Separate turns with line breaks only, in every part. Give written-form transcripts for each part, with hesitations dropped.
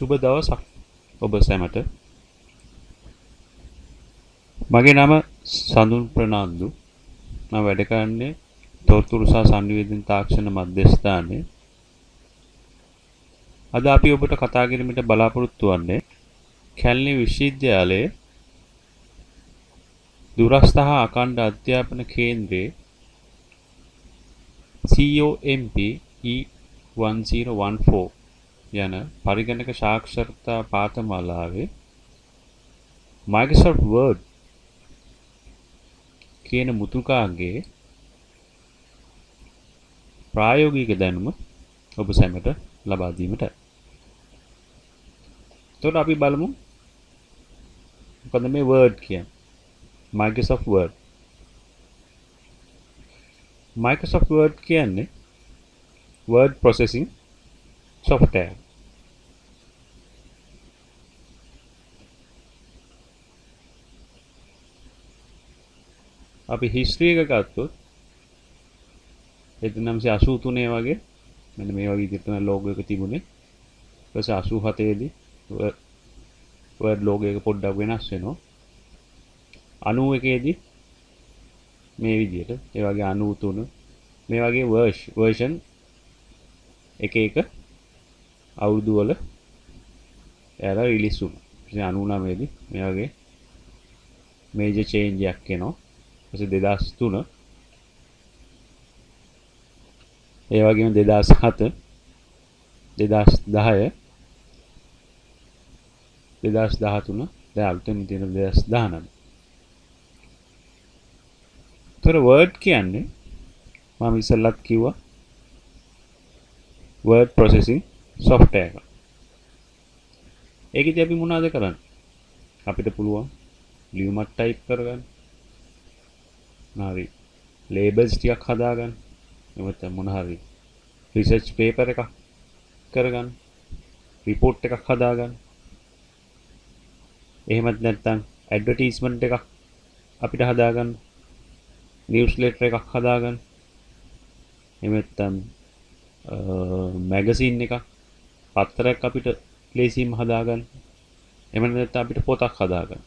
සුබ දවසක් ඔබ සැමට. මගේ නම සඳුන් ප්‍රනාන්දු. මම වැඩ කරන්නේ තොරතුරු සහ සංනිවේදන තාක්ෂණ මධ්‍යස්ථානයේ. අද අපි ඔබට කතා කිරීමට බලාපොරොත්තු වෙන්නේ කැලණි විශ්වවිද්‍යාලයේ දුරස්ථ හා අඛණ්ඩ අධ්‍යාපන කේන්ද්‍රයේ COMP E1014 යන පරිගණක සාක්ෂරතා පාඨමාලාවේ Microsoft Word කියන මුතුකාගේ ප්‍රායෝගික දැනුම ඔබ සැමට ලබා දීමට. එතකොට අපි බලමු මොකද මේ Word කියන්නේ. Microsoft Word. Microsoft Word කියන්නේ word processing software. අපි history එක ගත්තොත් 1983 වගේ මෙන්න මේ වගේ විදිහට තමයි logo එක තිබුණේ. ඊට පස්සේ 87 දී word logo එක පොඩ්ඩක් වෙනස් වෙනවා. 91 දී මේ විදිහට ඒ වගේ 93 මේ වගේ version එක අවුරුදු වල එයාලා රිලීස් වුණා. 99 දී මේ වගේ මේජර් චේන්ජ් එකක් එනවා. ඊට 2003 ඒ වගේම 2007 2010 2013 දැන් අලුතෙන් තියෙන 2019. තොර Word කියන්නේ මම ඉස්සෙල්ලත් කිව්වා word processing software එක. ඒකෙදි අපි මොනවද කරන්නේ? අපිට පුළුවන් ලියුමක් type කරගන්න. හරි. labels ටිකක් හදාගන්න. එමෙත මොන හරි research paper එකක් කරගන්න. report එකක් හදාගන්න. එහෙමත් නැත්නම් advertisement එකක් අපිට හදාගන්න. newsletter එකක් හදාගන්න. එහෙම නැත්නම් මැගසින් එකක් පත්තරයක් අපිට ලේසියෙන් හදාගන්න. එහෙම නැත්නම් අපිට පොතක් හදාගන්න.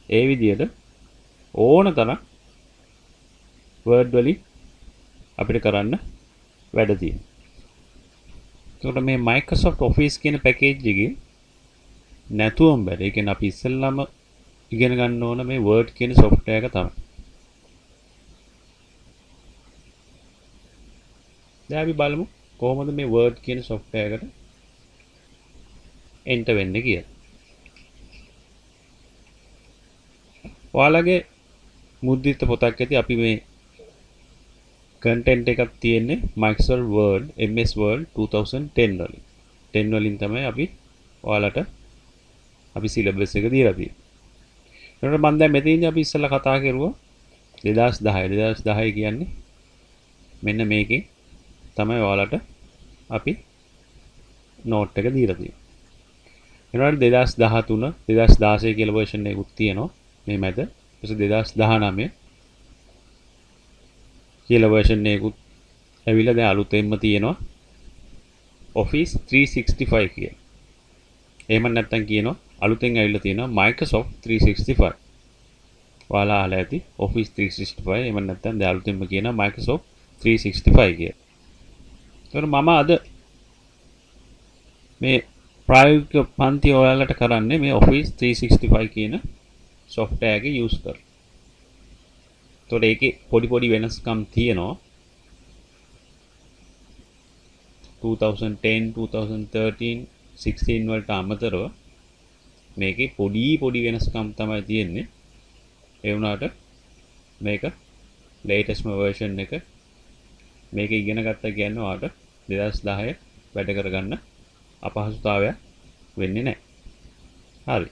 ඒ විදිහට ඕන තරම් Word වලින් අපිට කරන්න වැඩ තියෙනවා. ඒකට මේ Microsoft Office කියන පැකේජ් එකේ නැතුවම බැරි. ඒ කියන්නේ අපි ඉස්සෙල්ලාම ඉගෙන ගන්න ඕන මේ Word කියන software එක තමයි. දැන් අපි බලමු කොහොමද මේ Word කියන software එකට enter වෙන්නේ කියලා. ඔයාලගේ මුද්‍රිත පොතක් ඇති අපි මේ content එකක් තියෙන්නේ Microsoft Word MS Word 2010 වලින්. 10 වලින් තමයි අපි ඔයාලට අපි syllabus එක දීලා තියෙන්නේ. ඒකට මම දැන් මෙතනදී අපි ඉස්සෙල්ලා කතා කරුවා 2010 කියන්නේ මෙන්න මේකේ තමයි ඔයාලට අපි note එක දීලා තියෙන්නේ. ඊළඟට 2013 2016 කියලා version එකකුත් තියෙනවා මේ මැද. ඊට 2019 කියලා version එකකුත් ඇවිල්ලා දැන් අලුතෙන්ම තියෙනවා Office 365 කියලා. එහෙම නැත්නම් කියනවා අලුතෙන් ඇවිල්ලා තියෙනවා Microsoft 365. ඔයාලා අහලා ඇති Office 365 එහෙම නැත්නම් දැන් අලුතෙන්ම කියනවා Microsoft 365 කියලා. ඒතර මම අද මේ ප්‍රායෝගික පන්ති ඔයාලට කරන්නේ මේ Office 365 කියන software එක use කරලා. ඒතකොට ඒකේ පොඩි වෙනස්කම් තියෙනවා. 2010, 2013, 16 වලට අමතරව මේකේ පොඩි වෙනස්කම් තමයි තියෙන්නේ. ඒ වුණාට මේක latest version එක මේක ඉගෙන ගත්තා කියන්නේ ඔයාලට 2010 වැඩ කරගන්න අපහසුතාවයක් වෙන්නේ නැහැ. හරි.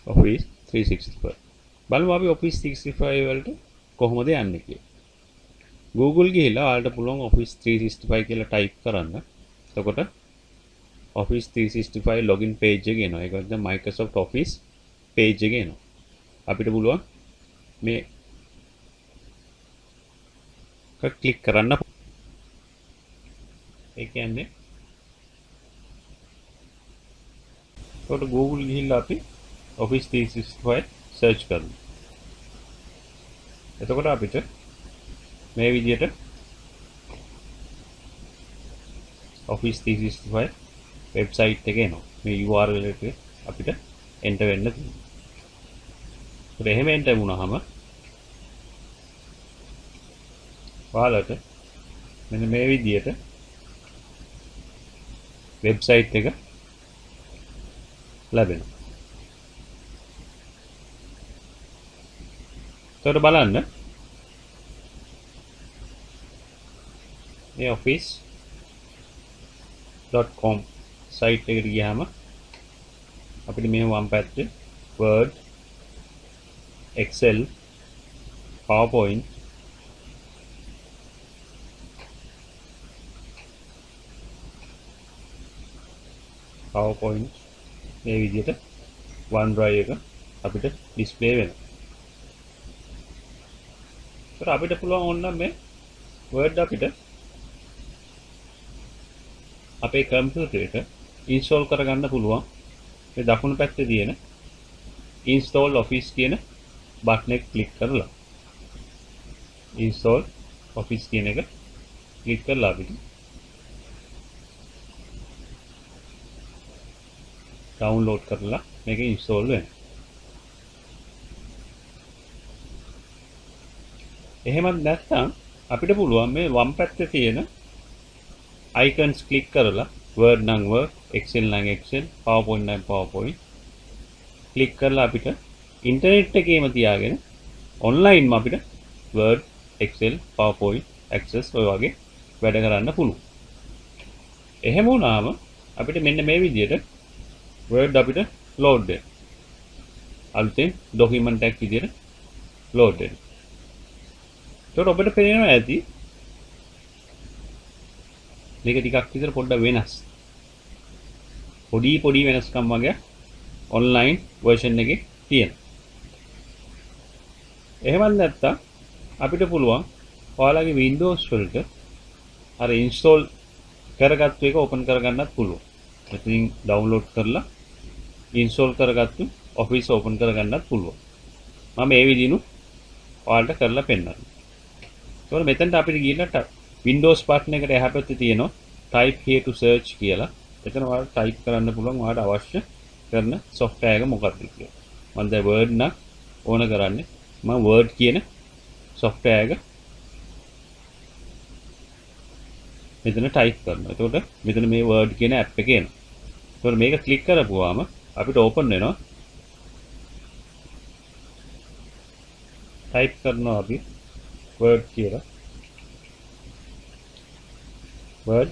Office 365. බලමු අපි Office 365 වලට කොහොමද යන්නේ කියලා. Google ගිහිල්ලා ඔයාලට පුළුවන් Office 365 කියලා type කරන්න. එතකොට Office 365 login page එක එනවා. ඒක තමයි Microsoft Office page එක එනවා. අපිට පුළුවන් මේ click කරන්න. ඒ කියන්නේ එතකොට Google ගිහිල්ලා අපි Office 365 සර්ච් කරනවා. එතකොට අපිට මේ විදිහට Office 365 වෙබ්සයිට් එක එනවා. මේ URL එක අපිට එන්ටර් වෙන්න තියෙනවා. ඒත් එහෙම එන්ටර් වුණාම ඔයාලට මෙන්න මේ විදිහට වෙබ්සයිට් එක ලැබෙනවා. ඒකට බලන්න මේ office.com සයිට් එකට ගියාම අපිට මේ වම් පැත්තේ Word, Excel, PowerPoint මේ විදිහට OneDrive එක අපිට ඩිස්ප්ලේ වෙනවා. ඒත් අපිට පුළුවන් ඕනනම් මේ Word අපිට අපේ කම්පියුටරේට ඉන්ස්ටෝල් කරගන්න පුළුවන්. මේ දකුණු පැත්තේ තියෙන Install Office කියන බටන් එක ක්ලික් කරලා Install Office කියන එක ක්ලික් කරලා අපිට ඩවුන්ලෝඩ් කරලා මේක ඉන්ස්ටෝල් වෙනවා. එහෙමත් නැත්නම් අපිට පුළුවන් මේ වම් පැත්තේ තියෙන icons ක්ලික් කරලා Word නම් Word, Excel නම් Excel, PowerPoint නම් PowerPoint ක්ලික් කරලා අපිට ඉන්ටර්නෙට් එකේම තියාගෙන ඔන්ලයින්ම අපිට Word, Excel, PowerPoint access ඔය වගේ වැඩ කරන්න පුළුවන්. එහෙම වුණාම අපිට මෙන්න මේ විදිහට Word අපිට load වෙනවා. අලුතෙන් document එකක් විදිහට load වෙනවා. ඒකට ඔබට පේනවා ඇති මේක ටිකක් විතර පොඩ්ඩක් වෙනස්. පොඩි වෙනස්කම් වගේ ඔන්ලයින් version එකේ තියෙනවා. එහෙමත් නැත්නම් අපිට පුළුවන් ඔයාලගේ Windows වලට අර install කරගත්තු එක open කරගන්නත් පුළුවන්. එතනින් download කරලා install කරගත්තු Office open කරගන්නත් පුළුවන්. මම මේ විදිහට ඔයාලට කරලා පෙන්නන්නම්. ඒතකොට මෙතනට අපිට ගිහිල්ලා Windows button එකට එහා පැත්තේ තියෙනවා type here to search කියලා. එතන ඔයාලට type කරන්න පුළුවන් ඔයාලට අවශ්‍ය කරන software එක මොකක්ද කියලා. මම දැන් Word නම් ඕන කරන්නේ. මම Word කියන software එක මෙතන type කරනවා. එතකොට මෙතන මේ Word කියන app එක එනවා. එතකොට මේක click කරපුවාම අපිට open වෙනවා. type කරනවා අපි Word කියලා. Word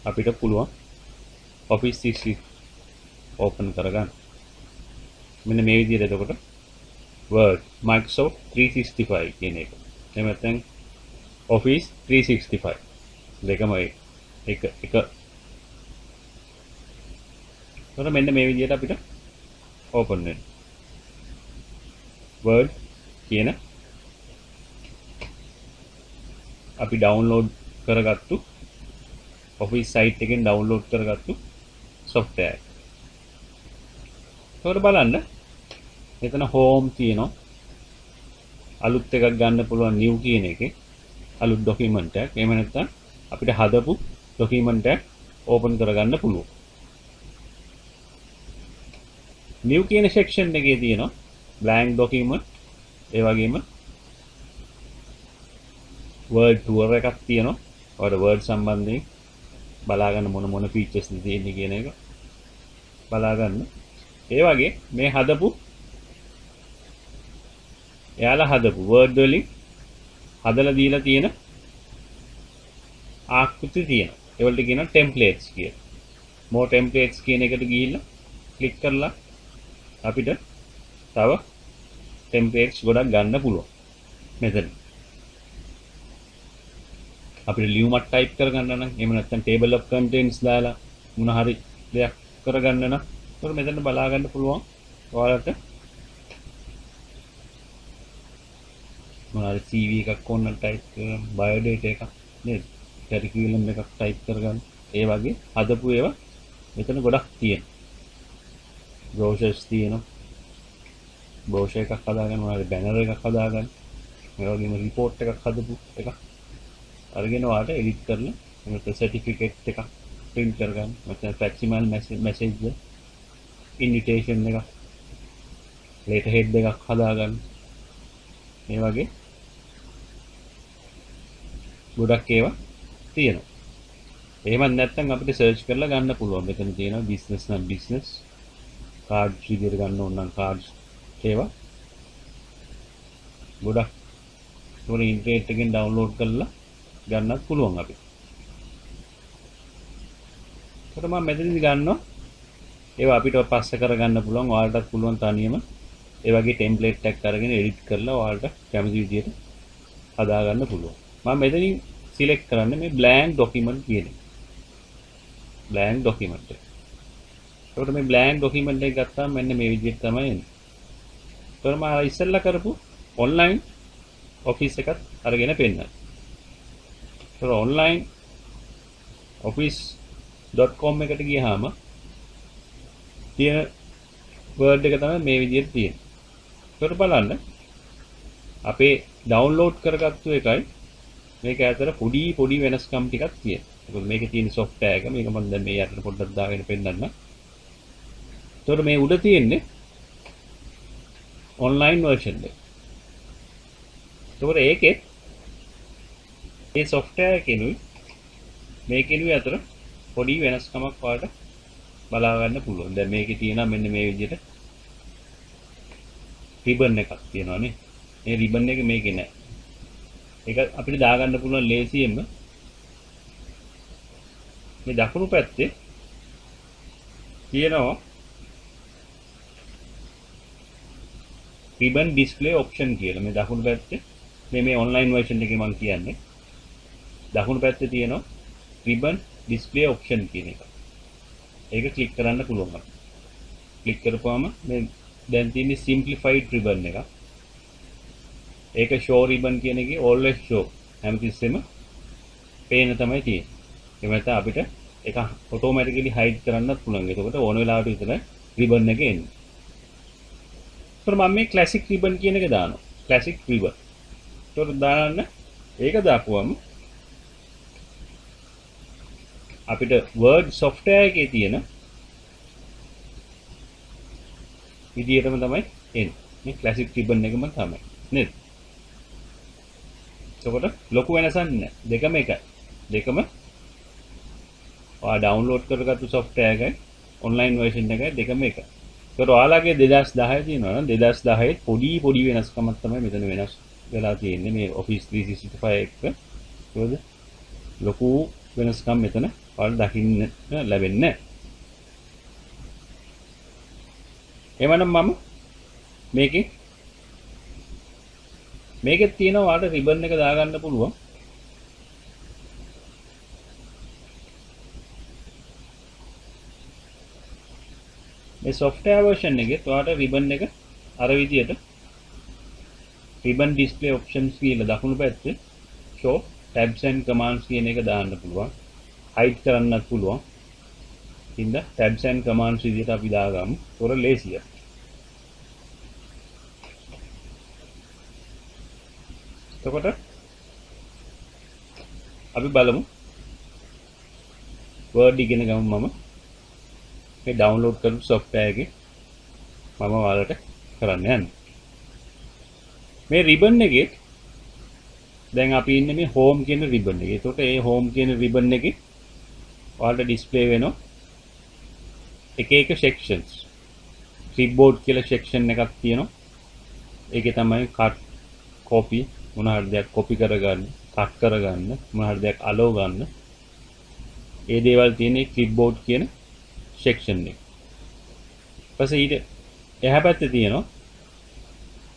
අපිට පුළුවන් Office 365 open කරගන්න. මෙන්න මේ විදිහට එතකොට Word Microsoft 365 කියන එක. එහෙම නැත්නම් Office 365 දෙකම එක. එතකොට මෙන්න මේ විදිහට අපිට open වෙනවා. Word කියන අපි download කරගත්තු Office site එකෙන් download කරගත්තු software. ඒකට බලන්න මෙතන home තියෙනවා. අලුත් එකක් ගන්න පුළුවන් new කියන එකේ අලුත් document එකක්. එහෙම නැත්නම් අපිට හදපු document එකක් open කරගන්න පුළුවන්. new කියන section එකේ තියෙනවා blank document. ඒ වගේම Word tour එකක් තියෙනවා. ඔයාලට Word සම්බන්ධයෙන් බලා ගන්න මොන features තියෙන්නේ කියන එක බලා ගන්න. ඒ වගේ මේ එයාලා හදපු Word වලින් හදලා දීලා තියෙන ආකෘති තියෙනවා. ඒවලට කියනවා templates කියලා. more templates කියන එකට ගිහිල්ලා ක්ලික් කරලා අපිට තව templates ගොඩක් ගන්න පුළුවන්. මෙතන අපිට ලියුමක් type කරගන්න නම් එහෙම නැත්නම් table of contents දාලා මොන හරි දෙයක් කරගන්න නම් ඒක මෙතන බලා ගන්න පුළුවන්. ඔයාලට මොන හරි CV එකක් ඕන නම් type කරගන්න, biodata එකක් නේද? curriculum එකක් type කරගන්න. ඒ වගේ හදපු ඒවා මෙතන ගොඩක් තියෙනවා. බ්‍රෝෂර්ස් තියෙනවා. බ්‍රෝෂර් එකක් හදාගන්න, මොනවාරි බැනර් එකක් හදාගන්න. මේ වගේම රිපෝට් එකක් හදපු එක අරගෙන ඔයාලට එඩිට් කරලා නැත්නම් සර්ටිෆිකේට් එකක් print කරගන්න. නැත්නම් ෆැක්සිමල් මැසේජ් ඉන්විටේෂන් එකක් ලේටර් හෙඩ් එකක් හදාගන්න. මේ වගේ ගොඩක් ඒවා තියෙනවා. එහෙම නැත්නම් අපිට සර්ච් කරලා ගන්න පුළුවන්. මෙතන තියෙනවා බිස්නස් නම් බිස්නස්, කාඩ්ස් විදියට ගන්න ඕන නම් කාඩ්ස් ඒවා ගොඩක් ඒවල ඉන්ටර්නෙට් එකෙන් ඩවුන්ලෝඩ් කරලා ගන්නත් පුළුවන් අපිට. ඒකට මම මෙතනදි ගන්නවා ඒවා අපිට පස්ස කරගන්න පුළුවන්. ඔයාලටත් පුළුවන් තනියම ඒ වගේ ටෙම්ප්ලේට් එකක් අරගෙන එඩිට් කරලා ඔයාලට කැමති විදියට හදාගන්න පුළුවන්. මම මෙතනින් සිලෙක්ට් කරන්නේ මේ blank document කියන එක. blank document එක. ඒකට මේ blank document එක ගත්තාම මෙන්න මේ විදිහට තමයි එන්නේ. ඒතර මම ඉස්සෙල්ලා කරපු online office එකත් අරගෙන පෙන්නනවා. ඒතර online office.com එකට ගියාම තියෙන word එක තමයි මේ විදිහට තියෙන්නේ. ඒකට බලන්න අපේ ඩවුන්ලෝඩ් කරගත්තු එකයි මේක ඇතර පොඩි වෙනස්කම් ටිකක් තියෙනවා. මොකද මේකේ තියෙන software එක මේක මම දැන් මේ යටට පොඩ්ඩක් දාගෙන පෙන්නන්න. ඒතකොට මේ උඩ තියෙන්නේ online version එක. ඒතකොට ඒකේ මේ software එකෙනුයි මේකෙනුයි අතර පොඩි වෙනස්කමක් වලට බලා ගන්න පුළුවන්. දැන් මේකේ තියෙනවා මෙන්න මේ විදිහට ribbon එකක් තියෙනවානේ. මේ ribbon එක මේකේ නැහැ. ඒක අපිට දාගන්න පුළුවන් ලේසියෙන්ම මේ දකුණු පැත්තේ තියෙනවා ribbon display option කියලා. මේ දකුණු පැත්තේ මේ online version එකේ මම කියන්නේ දකුණු පැත්තේ තියෙනවා ribbon display option කියන එක. ඒක ක්ලික් කරන්න පුළුවන් අපිට. ක්ලික් කරපුවාම මේ දැන් තියෙන්නේ simplified ribbon එක. ඒක show ribbon කියන එකේ always show හැමතිස්සෙම පේන තමයි තියෙන්නේ. ඒ නැත්නම් අපිට ඒක automatically hide කරන්නත් පුළුවන්. එතකොට ඕන වෙලාවට විතර ribbon එක එන්නේ. ඒතර මම මේ classic ribbon කියන එක දානවා. classic ribbon. ඒතර දාන්න ඒක දාපුවම අපිට Word software එකේ තියෙන විදියටම තමයි එන්නේ. මේ classic ribbon එකම තමයි. නේද? එතකොට ලොකු වෙනසක් නැහැ. දෙකම එකයි. දෙකම ඔයා ඩවුන්ලෝඩ් කරගත්තු software එකයි online version එකයි දෙකම එකයි. ඒතකොට ඔයාලගේ 2010 තියෙනවා නම් 2010 පොඩි වෙනස්කමක් තමයි මෙතන වෙනස් වෙලා තියෙන්නේ මේ Office 365 එක. ඒකද ලොකු වෙනස්කම් මෙතන ඔයාලට දකින්න ලැබෙන්නේ නැහැ. එවනම් මම මේකෙත් තියෙනවා ඔයාලට ribbon එක දාගන්න පුළුවන්. මේ software version එකේ ඔයාලට ribbon එක අර විදියට ribbon display options කියලා දකුණු පැත්තේ show tabs and commands කියන එක දාන්න පුළුවන්. hide කරන්නත් පුළුවන්. ඉතින් tabs and commands විදියට අපි දාගමු. තොර ලේසිය. එතකොට අපි බලමු Word ඉගෙන ගමු මම මේ ඩවුන්ලෝඩ් කරපු software එකේ මම ඔයාලට කරන්න යන්නේ. මේ ribbon එකේ දැන් අපි ඉන්නේ මේ home කියන ribbon එකේ. ඒකට මේ home කියන ribbon එකේ ඔයාලට display වෙනවා එක sections. clipboard කියලා section එකක් තියෙනවා. ඒකේ තමයි cut, copy මොන හරි දෙයක් copy කරගන්න, cut කරගන්න, මොන හරි දෙයක් allow ගන්න. ඒ දේවල් තියෙන්නේ clipboard කියන section එක. ඊපස්සේ ඊට එහා පැත්තේ තියෙනවා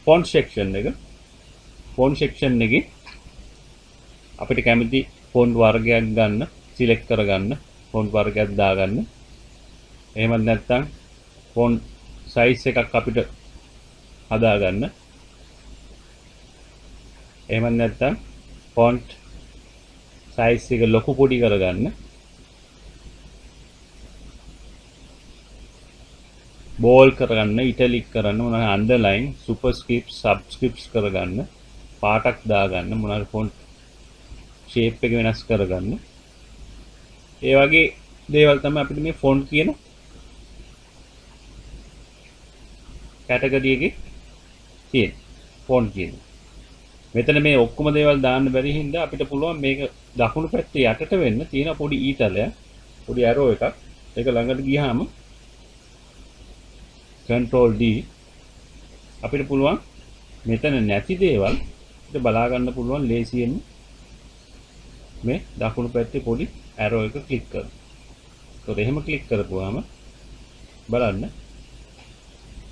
font section එක. font section එකේ අපිට කැමති font වර්ගයක් ගන්න, select කරගන්න, font වර්ගයක් දාගන්න. එහෙම නැත්නම් font size එකක් අපිට හදාගන්න. එහෙම නැත්නම් font size එක ලොකු පොඩි කරගන්න. බෝල් කරගන්න, ඉටලික් කරන්න, මොනවා අන්ඩර්ලයින්, සුපර්ස්ක්‍රිප්ට්, සබ්ස්ක්‍රිප්ට්ස් කරගන්න, පාටක් දාගන්න, මොනවා ෆොන්ට් ෂේප් එක වෙනස් කරගන්න. ඒ වගේ දේවල් තමයි අපිට මේ ෆොන්ට් කියන කැටගරි එකේ තියෙන්නේ. ෆොන්ට් කියන්නේ. මෙතන මේ ඔක්කොම දේවල් දාන්න බැරි හින්දා අපිට පුළුවන් මේක දකුණු පැත්තේ යටට වෙන්න තියෙන පොඩි ඊතලයක්, පොඩි ඇරෝ එකක්. ඒක ළඟට ගියාම Control D අපිට පුළුවන් මෙතන නැති දේවල් අපිට බලා ගන්න පුළුවන් ලේසියෙන් මේ දකුණු පැත්තේ පොඩි ඇරෝ එක ක්ලික් කරලා. ඒත් එහෙම ක්ලික් කරපුවාම බලන්න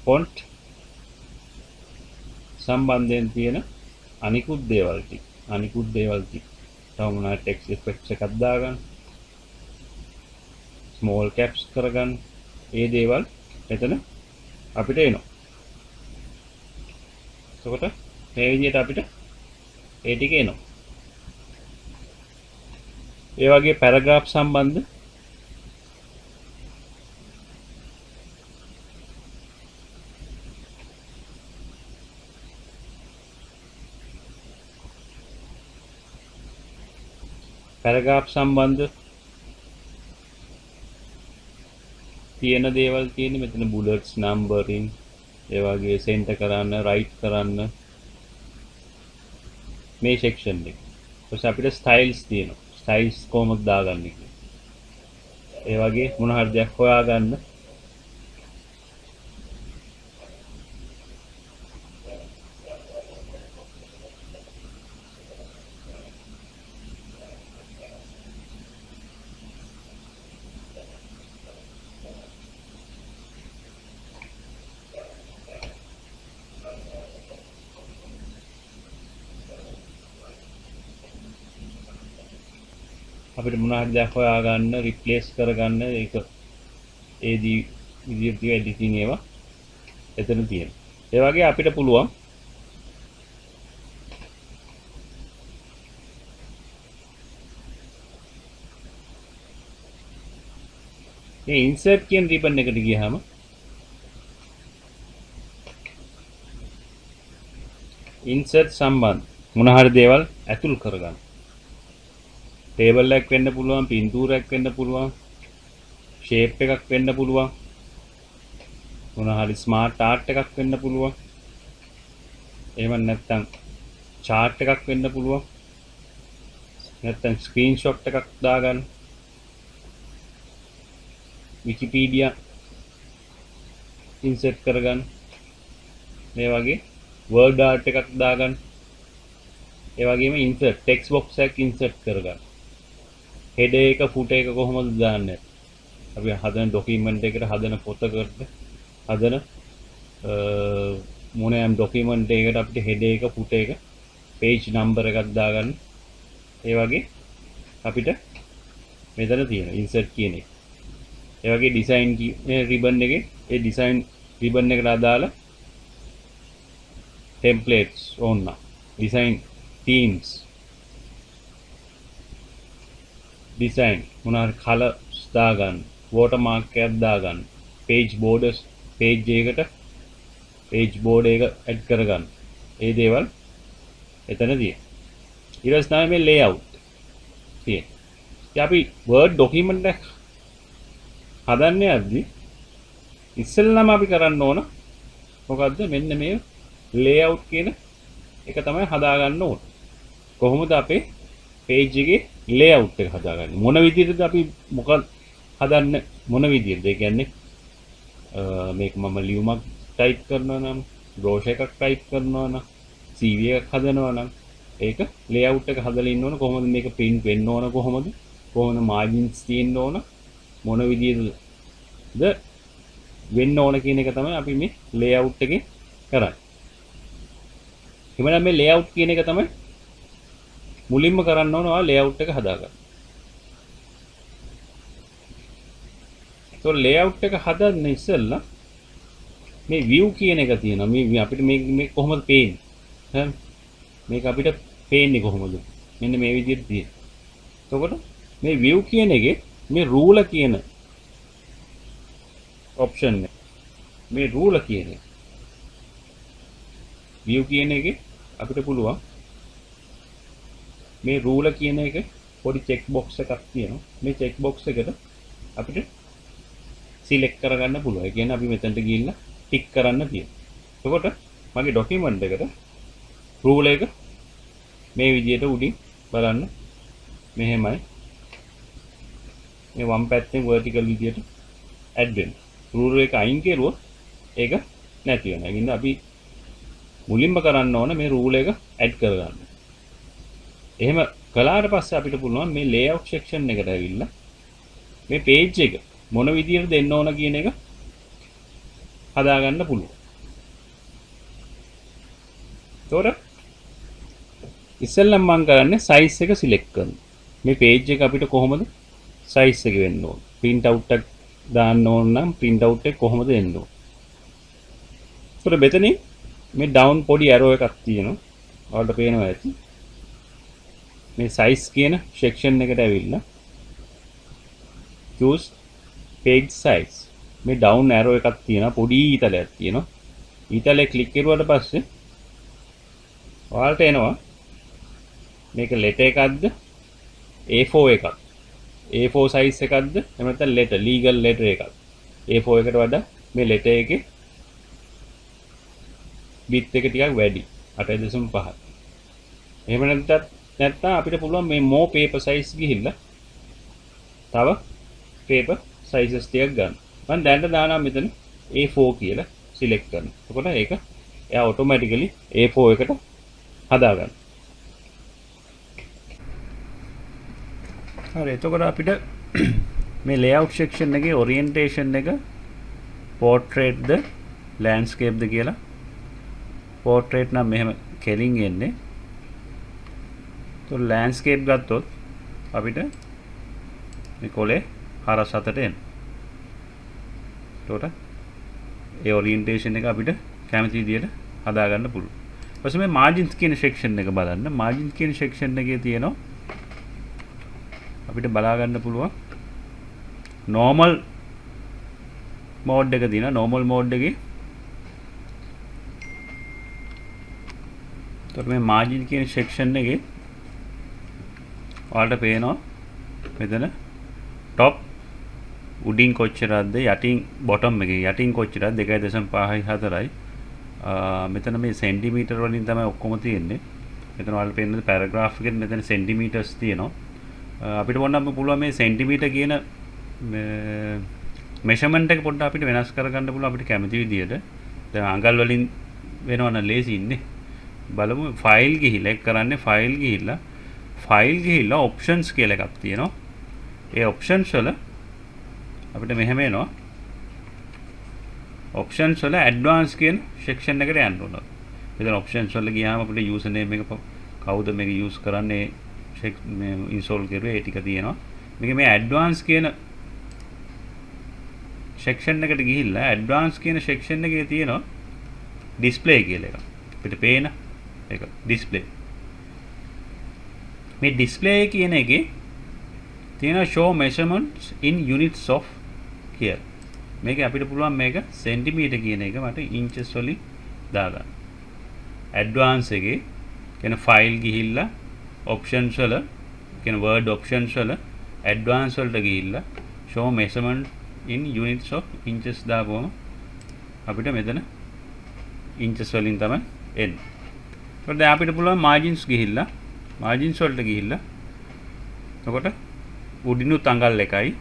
ෆොන්ට් සම්බන්ධයෙන් තියෙන අනිකුත් දේවල් ටික තව මොනවා ටෙක්ස්ට් ඉෆෙක්ට්ස් එකක් දාගන්න, ස්මෝල් කැප්ස් කරගන්න, ඒ දේවල් එතන අපිට එනවා. එතකොට මේ විදිහට අපිට ඒ ටික එනවා. ඒ වගේ පැරග්‍රාෆ් සම්බන්ධ තියෙන දේවල් තියෙන්නේ මෙතන බුලට්ස්, නම්බරින්, ඒ වගේ සෙන්ටර් කරන්න, රයිට් කරන්න මේ සෙක්ෂන් එක. ඊට අපිට ස්ටයිල්ස් තියෙනවා. ස්ටයිල්ස් කොහොමද දාගන්නේ කියලා. ඒ වගේ මොන හරි දෙයක් හොයාගන්න අපිට මොන හරි දෙයක් හොයාගන්න, රිප්ලේස් කරගන්න, ඒක ඒ විදිහට එඩිටින් ඒවා එතන තියෙනවා. ඒ වගේ අපිට පුළුවන් මේ ඉන්සර්ට් කියන රිබන් එකට ගියාම ඉන්සර්ට් සම්බන්ධ මොන හරි දේවල් ඇතුල් කරගන්න. ටේබල් එකක් වෙන්න පුළුවන්, පින්තූරයක් වෙන්න පුළුවන්, ෂේප් එකක් වෙන්න පුළුවන්, මොන හරි ස්මාර්ට් ආර්ට් එකක් වෙන්න පුළුවන්. එහෙම නැත්නම් chart එකක් වෙන්න පුළුවන්. නැත්නම් ස්ක්‍රීන්ෂොට් එකක් දාගන්න. විකිපීඩියා ඉන්සර්ට් කරගන්න. මේ වගේ වර්ඩ් ආර්ට් එකක් දාගන්න. ඒ වගේම ඉන්සර්ට් ටෙක්ස්ට් බොක්ස් එකක් ඉන්සර්ට් කරගන්න. හෙඩ් එක ෆුට් එක කොහොමද දාන්නේ? අපි හදන ડોකියුමන්ට් එකට, හදන පොතකට, හදන මොනෑම ડોකියුමන්ට් එකකට අපිට හෙඩ් එක ෆුට් එක පේජ් නම්බර් එකක් දාගන්න. ඒ වගේ අපිට මෙතන තියෙන ඉන්සර්ට් කියන එක. ඒ වගේ ඩිසයින් රිබන් එකේ ඒ ඩිසයින් රිබන් එකට අදාළ ටෙම්ප්ලේට්ස් ඕන්න. ඩිසයින් තීම්ස්, ඩිසයින් මොනවා කලර්ස් දාගන්න, වෝටර් මාක් එකක් දාගන්න, පේජ් බෝඩර්ස්, පේජ් එකකට පේජ් බෝඩ් එක ඇඩ් කරගන්න. ඒ දේවල් එතන තියෙනවා. ඊට පස්සේ තමයි මේ ලේඅවුට් තියෙන්නේ. ඉතින් අපි වර්ඩ් ડોකියුමන්ට් එක හදන්න යද්දි ඉස්සෙල්ලාම අපි කරන්න ඕන මොකද්ද? මෙන්න මේ ලේඅවුට් කියන එක තමයි හදාගන්න ඕන. කොහොමද අපේ පේජ් එකේ ලේඅවුට් එක හදාගන්නේ? මොන විදිහටද අපි මොකක් හදන්න, මොන විදිහටද? ඒ කියන්නේ මේක මම ලියුමක් ටයිප් කරනවා නම්, බ්‍රෝෂර් එකක් ටයිප් කරනවා නම්, CV එකක් හදනවා නම් ඒක ලේඅවුට් එක හදලා ඉන්න ඕන. කොහොමද මේක print වෙන්න ඕන, කොහොමද මාර්ජින්ස් තියෙන්න ඕන, මොන විදිහටද වෙන්න ඕන කියන එක තමයි අපි මේ ලේඅවුට් එකේ කරන්නේ. එහෙනම් මේ ලේඅවුට් කියන එක තමයි මුලින්ම කරන්න ඕන. ඔයා ලේඅවුට් එක හදාගන්න. So ලේඅවුට් එක හදන්න ඉස්සෙල්ලා මේ view කියන එක තියෙනවා. මේ අපිට මේ කොහොමද පේන්නේ? හරි. මේක අපිට පේන්නේ කොහොමද? මෙන්න මේ විදිහට තියෙනවා. එතකොට මේ view කියන එකේ මේ ruler කියන option එක. මේ රූලර් කියන එක. view කියන එකේ අපිට පුළුවන් මේ රූලර් කියන එක පොඩි චෙක් බොක්ස් එකක් තියෙනවා. මේ චෙක් බොක්ස් එකට අපිට සිලෙක්ට් කරගන්න පුළුවන්. ඒ කියන්නේ අපි මෙතනට ගිහිල්ලා ටික් කරන්න තියෙනවා. එතකොට මගේ ડોකියුමන්ට් එකට රූලර් එක මේ විදිහට උඩින් බලන්න මෙහෙමයි. මේ වම් පැත්තෙන් vertical විදිහට ඇඩ් වෙනවා. රූලර් එක අයින් කෙරුවොත් ඒක නැති වෙනවා. ඒ කියන්නේ අපි මුලින්ම කරන්න ඕන මේ රූලර් එක ඇඩ් කරගන්න. එහෙම කළාට පස්සේ අපිට පුළුවන් මේ layout section එකට ඇවිල්ලා මේ page එක මොන විදියට දෙන්න ඕන කියන එක හදාගන්න පුළුවන්. ඒතකොට ඉස්සෙල්ලම මම කරන්නේ size එක select කරනවා. මේ page එක අපිට කොහොමද size එක වෙන්න ඕන. print out එක දාන්න ඕන නම් print out එක කොහොමද එන්න ඕන. ඒතකොට මෙතනින් මේ down පොඩි arrow එකක් තියෙනවා. ඔයාලට පේනවා ඇති. මේ size කියන section එකට ඇවිල්ලා choose page size. මේ down arrow එකක් තියෙනවා. පොඩි ඊතලයක් තියෙනවා. ඊතලේ click කරුවාට පස්සේ ඔයාලට එනවා මේක letter එකක්ද A4 එකක්. A4 size එකක්ද එහෙම නැත්නම් legal letter එකක්. A4 එකට වඩා මේ letter එකේ bit එක ටිකක් වැඩි 8.5. එහෙම නැත්නම් අපිට පුළුවන් මේ more paper size ගිහිල්ලා තව paper sizes ටිකක් ගන්න. මම දැනට දානවා මෙතන A4 කියලා select කරනවා. එතකොට ඒක එයා automatically A4 එකට හදාගන්න. හරි එතකොට අපිට මේ layout section එකේ orientation එක portrait ද landscape ද කියලා portrait නම් මෙහෙම කෙලින් එන්නේ. તો landscape ගත්තොත් අපිට මේ කොලේ හරස් අතට එන. එතකොට ඒ orientation එක අපිට කැමති විදියට හදා ගන්න පුළුවන්. ඊපස්සේ මේ margins කියන section එක බලන්න. margins කියන section එකේ තියෙනවා අපිට බලා ගන්න පුළුවන් normal mode එක දිනා normal mode එකේ එතකොට මේ margin කියන section එකේ ඔයාලට පේනවා මෙතන top උඩින් කොච්චරද යටින් bottom එකේ යටින් කොච්චරද 2.5යි 4යි මෙතන මේ සෙන්ටිමීටර් වලින් තමයි ඔක්කොම තියෙන්නේ. මෙතන ඔයාලට පේන්නේ paragraph එකේ මෙතන සෙන්ටිමීටර්ස් තියෙනවා. අපිට මොනනම් පුළුවන් මේ සෙන්ටිමීටර් කියන මෙෂර්මන්ට් එක පොඩ්ඩක් අපිට වෙනස් කරගන්න පුළුවන් අපිට කැමති විදියට. දැන් අඟල් වලින් වෙනවනම් ලේසි ඉන්නේ. බලමු ෆයිල් ගිහිල්ලා එක් කරන්නේ ෆයිල් ගිහිල්ලා ඔප්ෂන්ස් කියලා එකක් තියෙනවා. ඒ ඔප්ෂන්ස් වල අපිට මෙහෙම එනවා. ඔප්ෂන්ස් වල ඇඩ්වාන්ස් කියන සෙක්ෂන් එකට යන්න ඕන. මෙතන ඔප්ෂන්ස් වල ගියාම අපිට යූසර් නේම් එක කවුද මේක යූස් කරන්නේ මේ ඉන්ස්ටෝල් කරුවේ ඒ ටික තියෙනවා. මේක මේ ඇඩ්වාන්ස් කියන සෙක්ෂන් එකට ගිහිල්ලා ඇඩ්වාන්ස් කියන සෙක්ෂන් එකේ තියෙනවා ඩිස්ප්ලේ කියලා එකක්. අපිට පේන ඒක ඩිස්ප්ලේ. මේ ඩිස්ප්ලේ කියන එකේ තියෙනවා show measurements in units of කියලා. මේක අපිට පුළුවන් මේක සෙන්ටිමීටර් කියන එක මට ඉන්චස් වලින් දාගන්න. ඇඩ්වාන්ස් එකේ කියන ෆයිල් ගිහිල්ලා ඔප්ෂන්ස් වල කියන word options වල ඇඩ්වාන්ස් වලට ගිහිල්ලා show measurement in units of inches දාපුවම අපිට මෙතන ඉන්චස් වලින් තමයි එන්නේ. ඒකට දැන් අපිට පුළුවන් margins ගිහිල්ලා margins වලට ගිහිල්ලා එතකොට උඩිනුත් අඟල් එකයි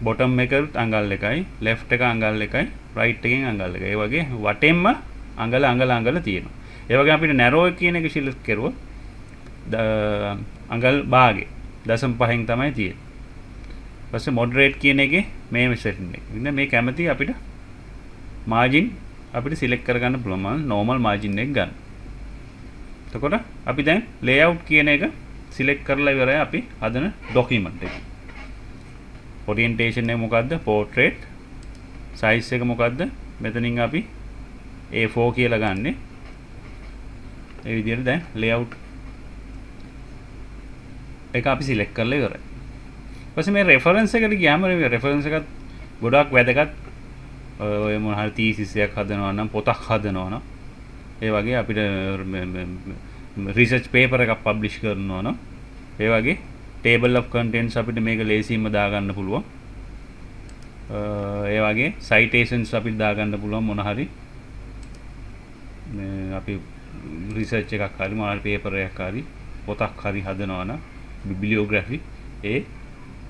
bottom එකත් අඟල් එකයි left එක අඟල් එකයි right එකෙන් අඟල් එකයි. ඒ වගේ වටෙන්ම අඟල තියෙනවා. ඒ වගේ අපිට narrow කියන එක select කරුවොත් අඟල් භාගේ 0.5න් තමයි තියෙන්නේ. ඊපස්සේ moderate කියන එකේ මේ setting එක. ඉතින් මේ කැමති අපිට margin අපිට select කරගන්න පුළුවන්. මම normal margin එක ගන්න. එතකොට අපි දැන් layout කියන එක select කරලා ඉවරයි අපි හදන document එක. orientation එක මොකද්ද? portrait. size එක මොකද්ද? මෙතනින් අපි A4 කියලා ගන්නෙ. ඒ විදිහට දැන් layout එක අපි select කරලා ඉවරයි. ඊපස්සේ මේ reference එකට ගියාම reference එකත් ගොඩක් වැදගත් ඔය මොන හරි තීසිස් එකක් හදනවා නම් පොතක් හදනවා නම් ඒ වගේ අපිට රිසර්ච් පේපර් එකක් පබ්ලිෂ් කරනවා නම් ඒ වගේ table of contents අපිට මේක ලේසියෙන්ම දාගන්න පුළුවන්. ඒ වගේ citations අපිට දාගන්න පුළුවන් මොන හරි අපි රිසර්ච් එකක් හරි මොන හරි පේපර් එකක් හරි පොතක් හරි හදනවා නම් bibliography ඒ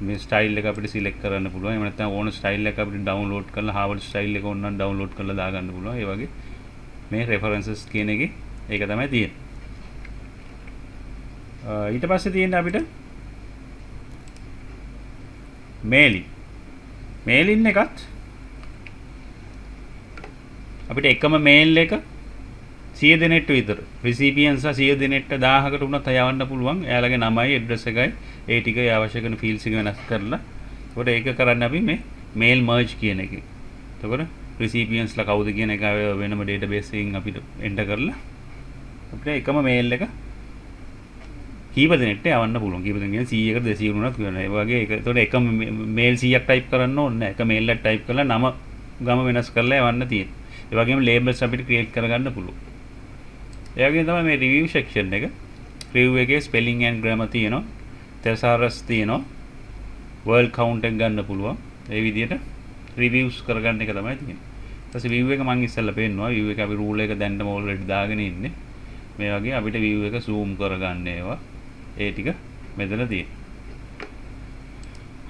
මේ ස්ටයිල් එක අපිට සිලෙක්ට් කරන්න පුළුවන්. එහෙම නැත්නම් ඕන ස්ටයිල් එක අපිට ඩවුන්ලෝඩ් කරලා Harvard ස්ටයිල් එක ඕන නම් ඩවුන්ලෝඩ් කරලා දාගන්න පුළුවන්. ඒ වගේ මේ references කියන එකේ ඒක තමයි තියෙන්නේ. ඊට පස්සේ තියෙන්නේ අපිට මේලින් එකත් අපිට එකම මේල් එක 100 දෙනෙක්ට විතර recipients 100 දෙනෙක්ට 1000කට උනත් යවන්න පුළුවන්. එයාලගේ නමයි ඇඩ්‍රස් එකයි ඒ ටික අවශ්‍ය කරන ෆීල්ඩ්ස් එක වෙනස් කරලා. ඒකට ඒක කරන්න අපි මේ මේල් මර්ජ් කියන එකේ. එතකොට recipients ලා කවුද කියන එක වෙනම database එකකින් අපිට එන්ටර් කරලා අපිට එකම මේල් එක කීප දෙනෙක්ට යවන්න පුළුවන්. කීප දෙනෙක් කියන්නේ 100කට 200 වුණත් වෙනවා. ඒ වගේ ඒක. එතකොට එකම මේල් 100ක් ටයිප් කරන්න ඕනේ නැහැ. එක මේල් එකක් ටයිප් කරලා නම ගම වෙනස් කරලා යවන්න තියෙනවා. ඒ වගේම labels අපිට create කරගන්න පුළුවන්. ඒ වගේම තමයි මේ review section එක. review එකේ spelling and grammar තියෙනවා. thesaurus තියෙනවා. word count එක ගන්න පුළුවන්. ඒ විදිහට reviews කරගන්න එක තමයි තියෙන්නේ. ඊට පස්සේ view එක මම ඉස්සෙල්ලා පෙන්නනවා. view එක අපි rule එක දැන්නම already දාගෙන ඉන්නේ. මේ වගේ අපිට view එක zoom කරගන්න ඒවා. ඒ ටික මෙතන තියෙනවා.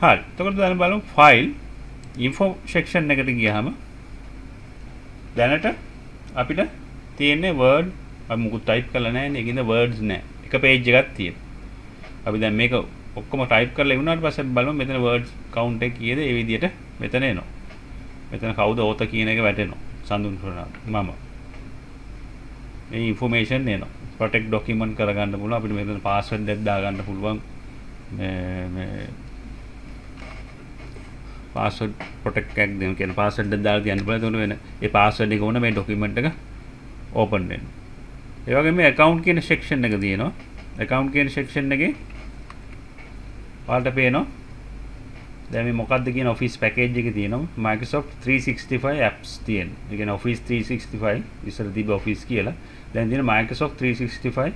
හරි. එතකොට දැන් බලමු file info section එකට ගියාම දැනට අපිට තියෙන්නේ word අපි මුකුත් type කරලා නැහැ නේ. ඒකින්ද words නැහැ. එක page එකක් තියෙනවා. අපි දැන් මේක ඔක්කොම type කරලා ඉවුණාට පස්සේ බලමු මෙතන words count එක කීයද? ඒ විදිහට මෙතන එනවා. මෙතන කවුද author කියන එක වැටෙනවා. සඳුන් කරනවා. මම. මේ information එනවා. protect document කරගන්න පුළුවන්. අපිට මෙතන password එකක් දාගන්න පුළුවන්. මේ password protect එකක් දෙන්න කියන password එක දාලා තියන්න පුළුවන්. එතකොට වෙන ඒ password එක ඕන මේ document එක open වෙන්න. ඒ වගේම මේ account කියන section එක තියෙනවා. account කියන section එකේ ඔයාලට පේනවා දැන් මේ මොකක්ද කියන office package එකේ තියෙනවා Microsoft 365 apps තියෙනවා. ඒ කියන්නේ office 365 ඉස්සර තිබ්බ office කියලා. දැන් තියෙන Microsoft 365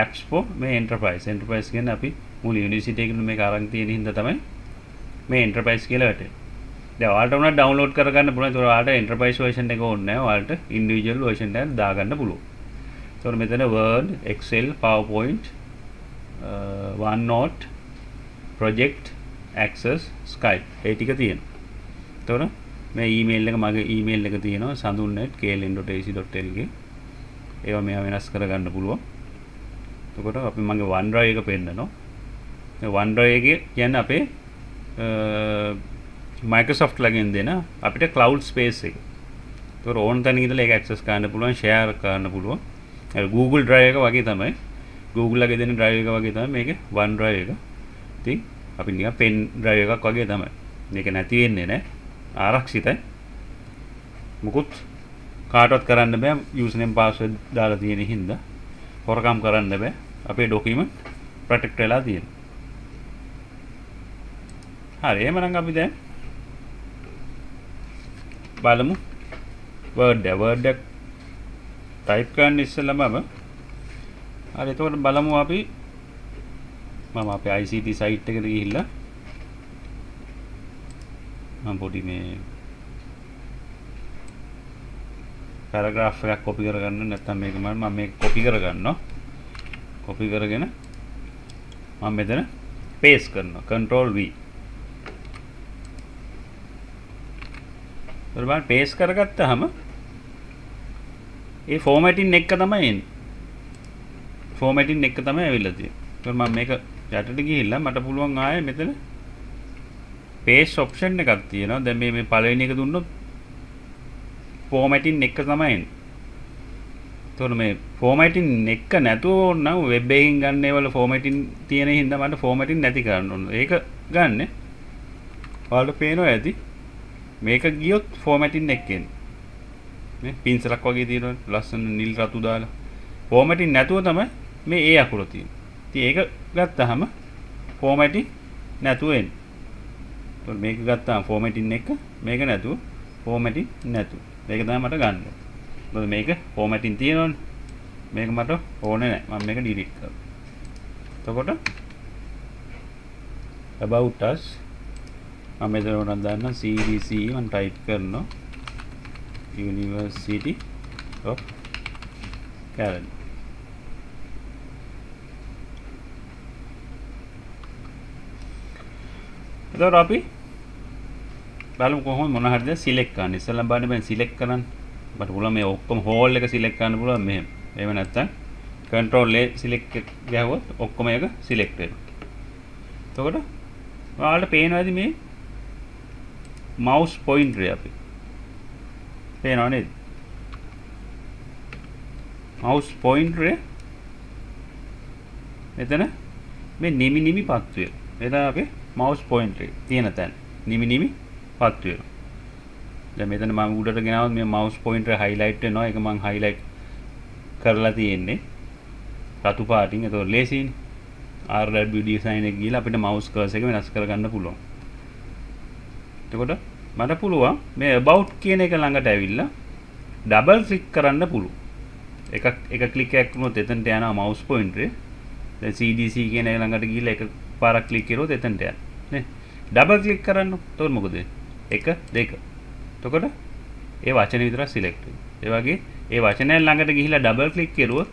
apps for මේ enterprise. enterprise කියන්නේ අපි මුළු university එකේම මේක අරන් තියෙන හින්දා තමයි මේ enterprise කියලා වැටෙන්නේ. දැන් ඔයාලට උනත් download කරගන්න පුළුවන්. ඒක ඔයාලට enterprise version එක ඕනේ නැහැ. ඔයාලට individual version එකක් දාගන්න පුළුවන්. ඒතකොට මෙතන Word, Excel, PowerPoint, OneNote, Project, Access, Skype ඒ ටික තියෙනවා. ඒතකොට මේ email එක මගේ email එක තියෙනවා sandunet@kln.ac.lk. ඒවා මෙයා වෙනස් කරගන්න පුළුවන්. එතකොට අපි මගේ OneDrive එක පෙන්නනවා. මේ OneDrive එකේ කියන්නේ අපේ Microsoft ළඟින් දෙන අපිට cloud space එක. ඒතකොට ඕන තැනක ඉඳලා ඒක access කරන්න පුළුවන්, share කරන්න පුළුවන්. Google Drive එක වගේ තමයි. Google ලගේ දෙන drive එක වගේ තමයි මේකේ OneDrive එක. ඉතින් අපි නිකන් pen drive එකක් වගේ තමයි. මේක නැති වෙන්නේ නැහැ. ආරක්ෂිතයි. මුකුත් කාටවත් කරන්න බෑ username password දාලා තියෙන හින්දා. හොරකම් කරන්න බෑ. අපේ document protect වෙලා තියෙනවා. හරි එහෙනම් අපි දැන් බලමු word එක type කරන්න ඉස්සෙල්ලාම හරි එතකොට බලමු අපි මම අපේ ICT site එකට ගිහිල්ලා මම පොඩි මේ paragraph එකක් copy කරගන්න නැත්නම් මේක මම මේක copy කරගන්නවා copy කරගෙන මම මෙතන paste කරනවා control V ඊට පස්සේ paste කරගත්තාම ඒ formatting එක තමයි එන්නේ formatting එක තමයි ඇවිල්ලා තියෙන්නේ ඊට මම මේක යටට ගිහිල්ලා මට පුළුවන් ආයේ මෙතන paste option එකක් තියෙනවා දැන් මේ පළවෙනි එක දුන්නොත් formatting එක තමයි එන්නේ එතකොට මේ formatting එක නැතුව නම් web එකකින් ගන්න ඒවල formatting තියෙන හින්දා මට formatting නැති කරන්න ඕන ඒක ගන්න ඔයාලට පේනවා ඇති මේක ගියොත් formatting එක එන්නේ මේ පින්සලක් වගේ තියෙනවා ලස්සන නිල් රතු දාලා formatting නැතුව තමයි මේ ඒ අකුර තියෙන්නේ. ඉතින් ඒක ගත්තාම formatting නැතුව එන්නේ. ඒත් මේක ගත්තාම formatting එක මේක නැතුව ෆෝමැටින් නැතු. මේක තමයි මට ගන්න. මොකද මේක ෆෝමැටින් තියෙනවනේ. මේක මට ඕනේ නැහැ. මම මේක ඩිලීට් කරනවා. එතකොට about us මම මෙතන උනන් දාන්න CDC මම ටයිප් කරනවා University of Kerala. එතකොට අපි බලමු කොහොමද මොන හරිද සිලෙක්ට් කරන්නේ. ඉස්සෙල්ලා බලන්න බෑ සිලෙක්ට් කරන්න. මට පුළුවන් මේ ඔක්කොම හෝල් එක සිලෙක්ට් කරන්න පුළුවන් මෙහෙම. එහෙම නැත්නම් control A සිලෙක්ට් ගහුවොත් ඔක්කොම එක සිලෙක්ට් වෙනවා. එතකොට ඔයාලට පේනවාද මේ mouse pointer අපි. පේනව නේද? mouse pointer මෙතන මේ නිමි පත්තු වෙනවා. එතන අපේ mouse pointer තියෙන තැන නිමි පත්තු වෙනවා. දැන් මෙතන මම උඩට ගෙනාවොත් මේ mouse pointer highlight වෙනවා. ඒක මම highlight කරලා තියෙන්නේ රතු පාටින්. ඒක ලේසියිනේ. RW design එක ගිහලා අපිට mouse cursor එක වෙනස් කරගන්න පුළුවන්. එතකොට මට පුළුවන් මේ about කියන එක ළඟට ඇවිල්ලා double click කරන්න පුළුවන්. එක click එකක් වුණොත් එතනට යනවා mouse pointer. දැන් CDC කියන එක ළඟට ගිහලා එක පාරක් click කරුවොත් එතනට යනවා. නේ? double click කරන්න. එතකොට මොකද වෙන්නේ? 1 2. එතකොට ඒ වචනේ විතරක් select වෙනවා. ඒ වගේ ඒ වචනය ළඟට ගිහිලා double click කරුවොත්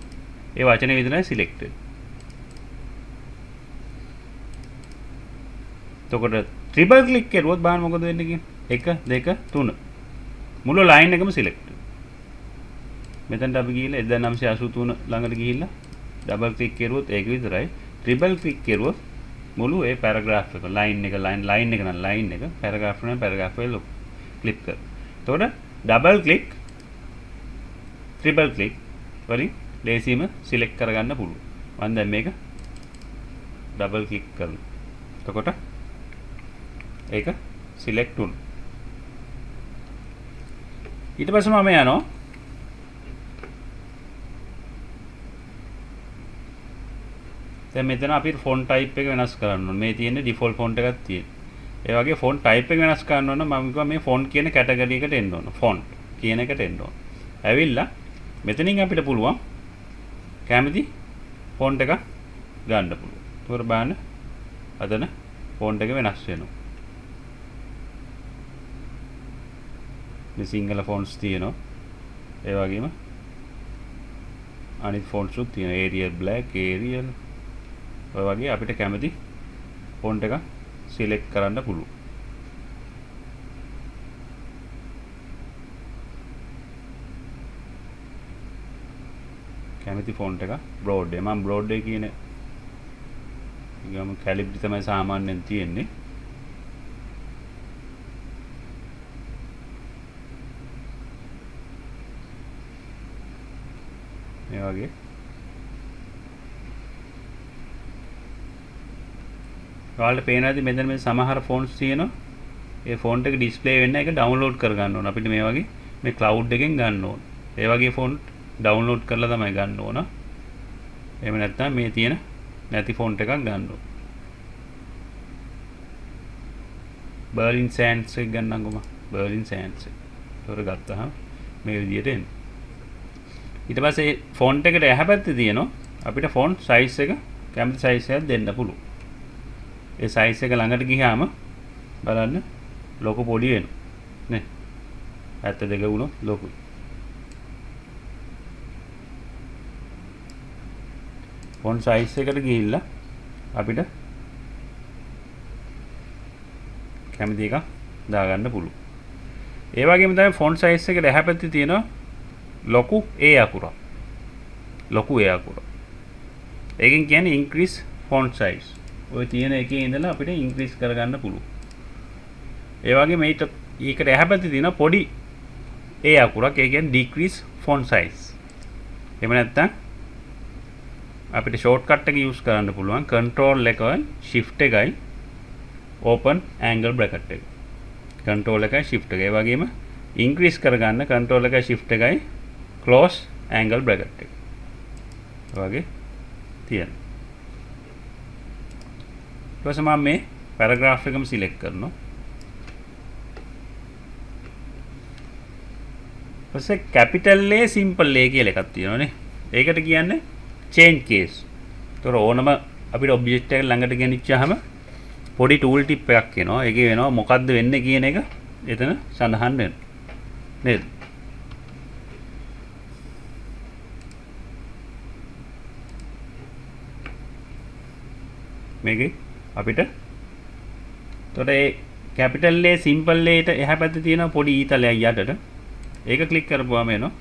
ඒ වචනේ විතරයි select වෙන්නේ. එතකොට triple click කරුවොත් බලන්න මොකද වෙන්නේ කියන්නේ? 1 2 3. මුළු line එකම select වෙනවා. මෙතනට අපි ගිහිල්ලා 1983 ළඟට ගිහිල්ලා double click කරුවොත් ඒක විතරයි. triple click කරුවොත් මුළු ඒ paragraph එක line එක paragraph එක paragraph එක click කර. එතකොට double click triple click වලින් ලේසියෙන්ම select කරගන්න පුළුවන්. මම දැන් මේක double click කරනවා. එතකොට ඒක select වුණා. ඊට පස්සේ මම යනවා දැන් මෙතන අපි font type එක වෙනස් කරන්න ඕනේ. මේ තියෙන්නේ default font එකක් තියෙනවා. ඒ වගේ font type එක වෙනස් කරන්න ඕන නම් මම කිව්වා මේ font කියන category එකට එන්න ඕන. font කියන එකට එන්න ඕන. ඇවිල්ලා මෙතනින් අපිට පුළුවන් කැමති font එක ගන්න පුළුවන්. ඒකට බලන්න අදන font එක වෙනස් වෙනවා. මේ සිංගල fonts තියෙනවා. ඒ වගේම අනිත් fonts උත් තියෙනවා. Arial black, Arial ඔය වගේ අපිට කැමති font එක select කරන්න පුළුවන්. කැමති font එක broad එක. මම broad එක කියන ගම calibri තමයි සාමාන්‍යයෙන් තියෙන්නේ. මේ වගේ ඔයාලට පේනවාද මෙතන මේ සමහර fonts තියෙනවා. ඒ font එක display වෙන්න ඒක download කර ගන්න ඕන. අපිට මේ වගේ මේ cloud එකෙන් ගන්න ඕන. ඒ වගේ font download කරලා තමයි ගන්න ඕන. එහෙම නැත්නම් මේ තියෙන නැති font එකක් ගන්න ඕන. Berlin Sans එක ගන්නම්කෝ මම. Berlin Sans එක. ඒතොර ගත්තාම මේ විදියට එන්නේ. ඊට පස්සේ font එකට එහා පැත්තේ තියෙනවා අපිට font size එක කැමති size එකක් දෙන්න පුළුවන්. ඒ size එක ළඟට ගියාම බලන්න ලොකු පොඩි වෙනවා නේ 72 වුණොත් ලොකුයි. font size එකට ගිහිල්ලා අපිට කැමති එකක් දාගන්න පුළුවන්. ඒ වගේම තමයි font size එකට එහා පැත්තේ තියෙනවා ලොකු A අකුරක්. ලොකු A අකුර. ඒකෙන් කියන්නේ increase font size. ඔය තියෙන එකේ ඉඳලා අපිට ඉන්ක්‍රීස් කරගන්න පුළුවන්. ඒ වගේ මේකට ඒකට එහා පැත්තේ තියෙන පොඩි A අකුරක් ඒ කියන්නේ decrease font size. එහෙම නැත්නම් අපිට shortcut එක use කරන්න පුළුවන් control එකයි shift එකයි open angle bracket එක. control එකයි shift එකයි. ඒ වගේම increase කරගන්න control එකයි shift එකයි close angle bracket එක. වගේ තියෙනවා. ඊට පස්සේ මම මේ paragraph එකම select කරනවා. පස්සේ කැපිටල් A සිම්පල් A කියලා එකක් තියෙනවානේ. ඒකට කියන්නේ change case. ඒතර ඕනම අපිට ඔබ්ජෙක්ට් එක ළඟට ගෙනිච්චාම පොඩි ටූල් ටිප් එකක් එනවා. ඒකේ වෙනවා මොකද්ද වෙන්නේ කියන එක එතන සඳහන් වෙනවා. නේද? මේකේ අපිට එතකොට ඒ කැපිටල් A සිම්පල් A ට එහා පැත්තේ තියෙන පොඩි ඊතලයක් යටට ඒක ක්ලික් කරපුවාම එනවා.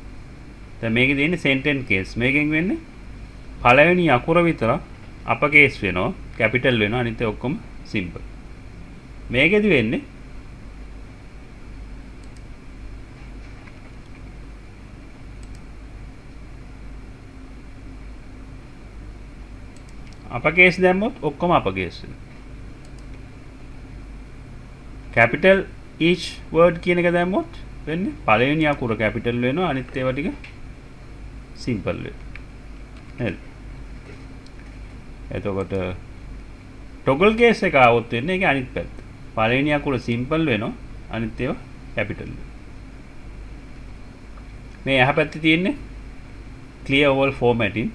දැන් මේකේ තියෙන්නේ sentence case. මේකෙන් වෙන්නේ පළවෙනි අකුර විතර අපකේස් වෙනවා, කැපිටල් වෙනවා, අනිත් ඔක්කොම සිම්පල්. මේකෙදි වෙන්නේ අපකේස් දැම්මොත් ඔක්කොම අපකේස් වෙනවා. කැපිටල් each word කියන එක දැම්මොත් වෙන්නේ පළවෙනි අකුර කැපිටල් වෙනවා, අනිත් ඒවා ටික සිම්පල් වෙනවා. නේද? එතකොට ටොගල් කේස් එක આવොත් වෙන්නේ ඒකේ අනිත් පැත්ත. පළවෙනි අකුර සිම්පල් වෙනවා, අනිත් ඒවා කැපිටල් වෙනවා. මේ එහා පැත්තේ තියෙන්නේ clear all formatting.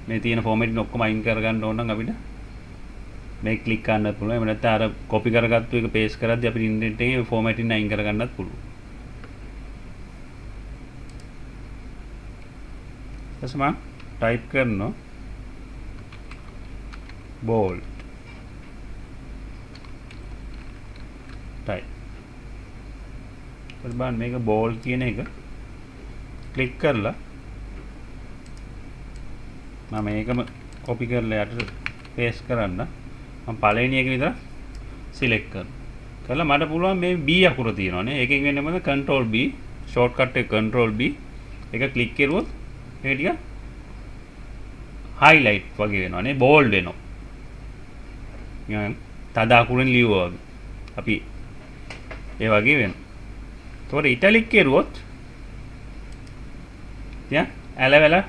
මේ තියෙන formatting ඔක්කොම අයින් කරගන්න ඕන නම් අපිට මේ ක්ලික් කරන්නත් පුළුවන්. එහෙම නැත්නම් අර copy කරගත්තු එක paste කරද්දී අපිට ඉන්ටර්නෙට් එකේ formatting අයින් කරගන්නත් පුළුවන්. ඊට මම type කරනවා bold type. බලන්න මේක bold කියන එක ක්ලික් කරලා මම මේකම copy කරලා යට paste කරන්න. මම පළවෙනි එක විතර select කරනවා. කරලා මට පුළුවන් මේ B අකුර තියෙනවානේ. ඒකෙන් වෙන්නේ මොකද? control B shortcut එක control B එක ක්ලික් කරුවොත් මේ ටික highlight වගේ වෙනවානේ, bold වෙනවා. නිකන් තද අකුරෙන් ලියුවා වගේ. අපි ඒ වගේ වෙනවා. ඒතකොට italic කරුවොත් තියා ඇලවෙලා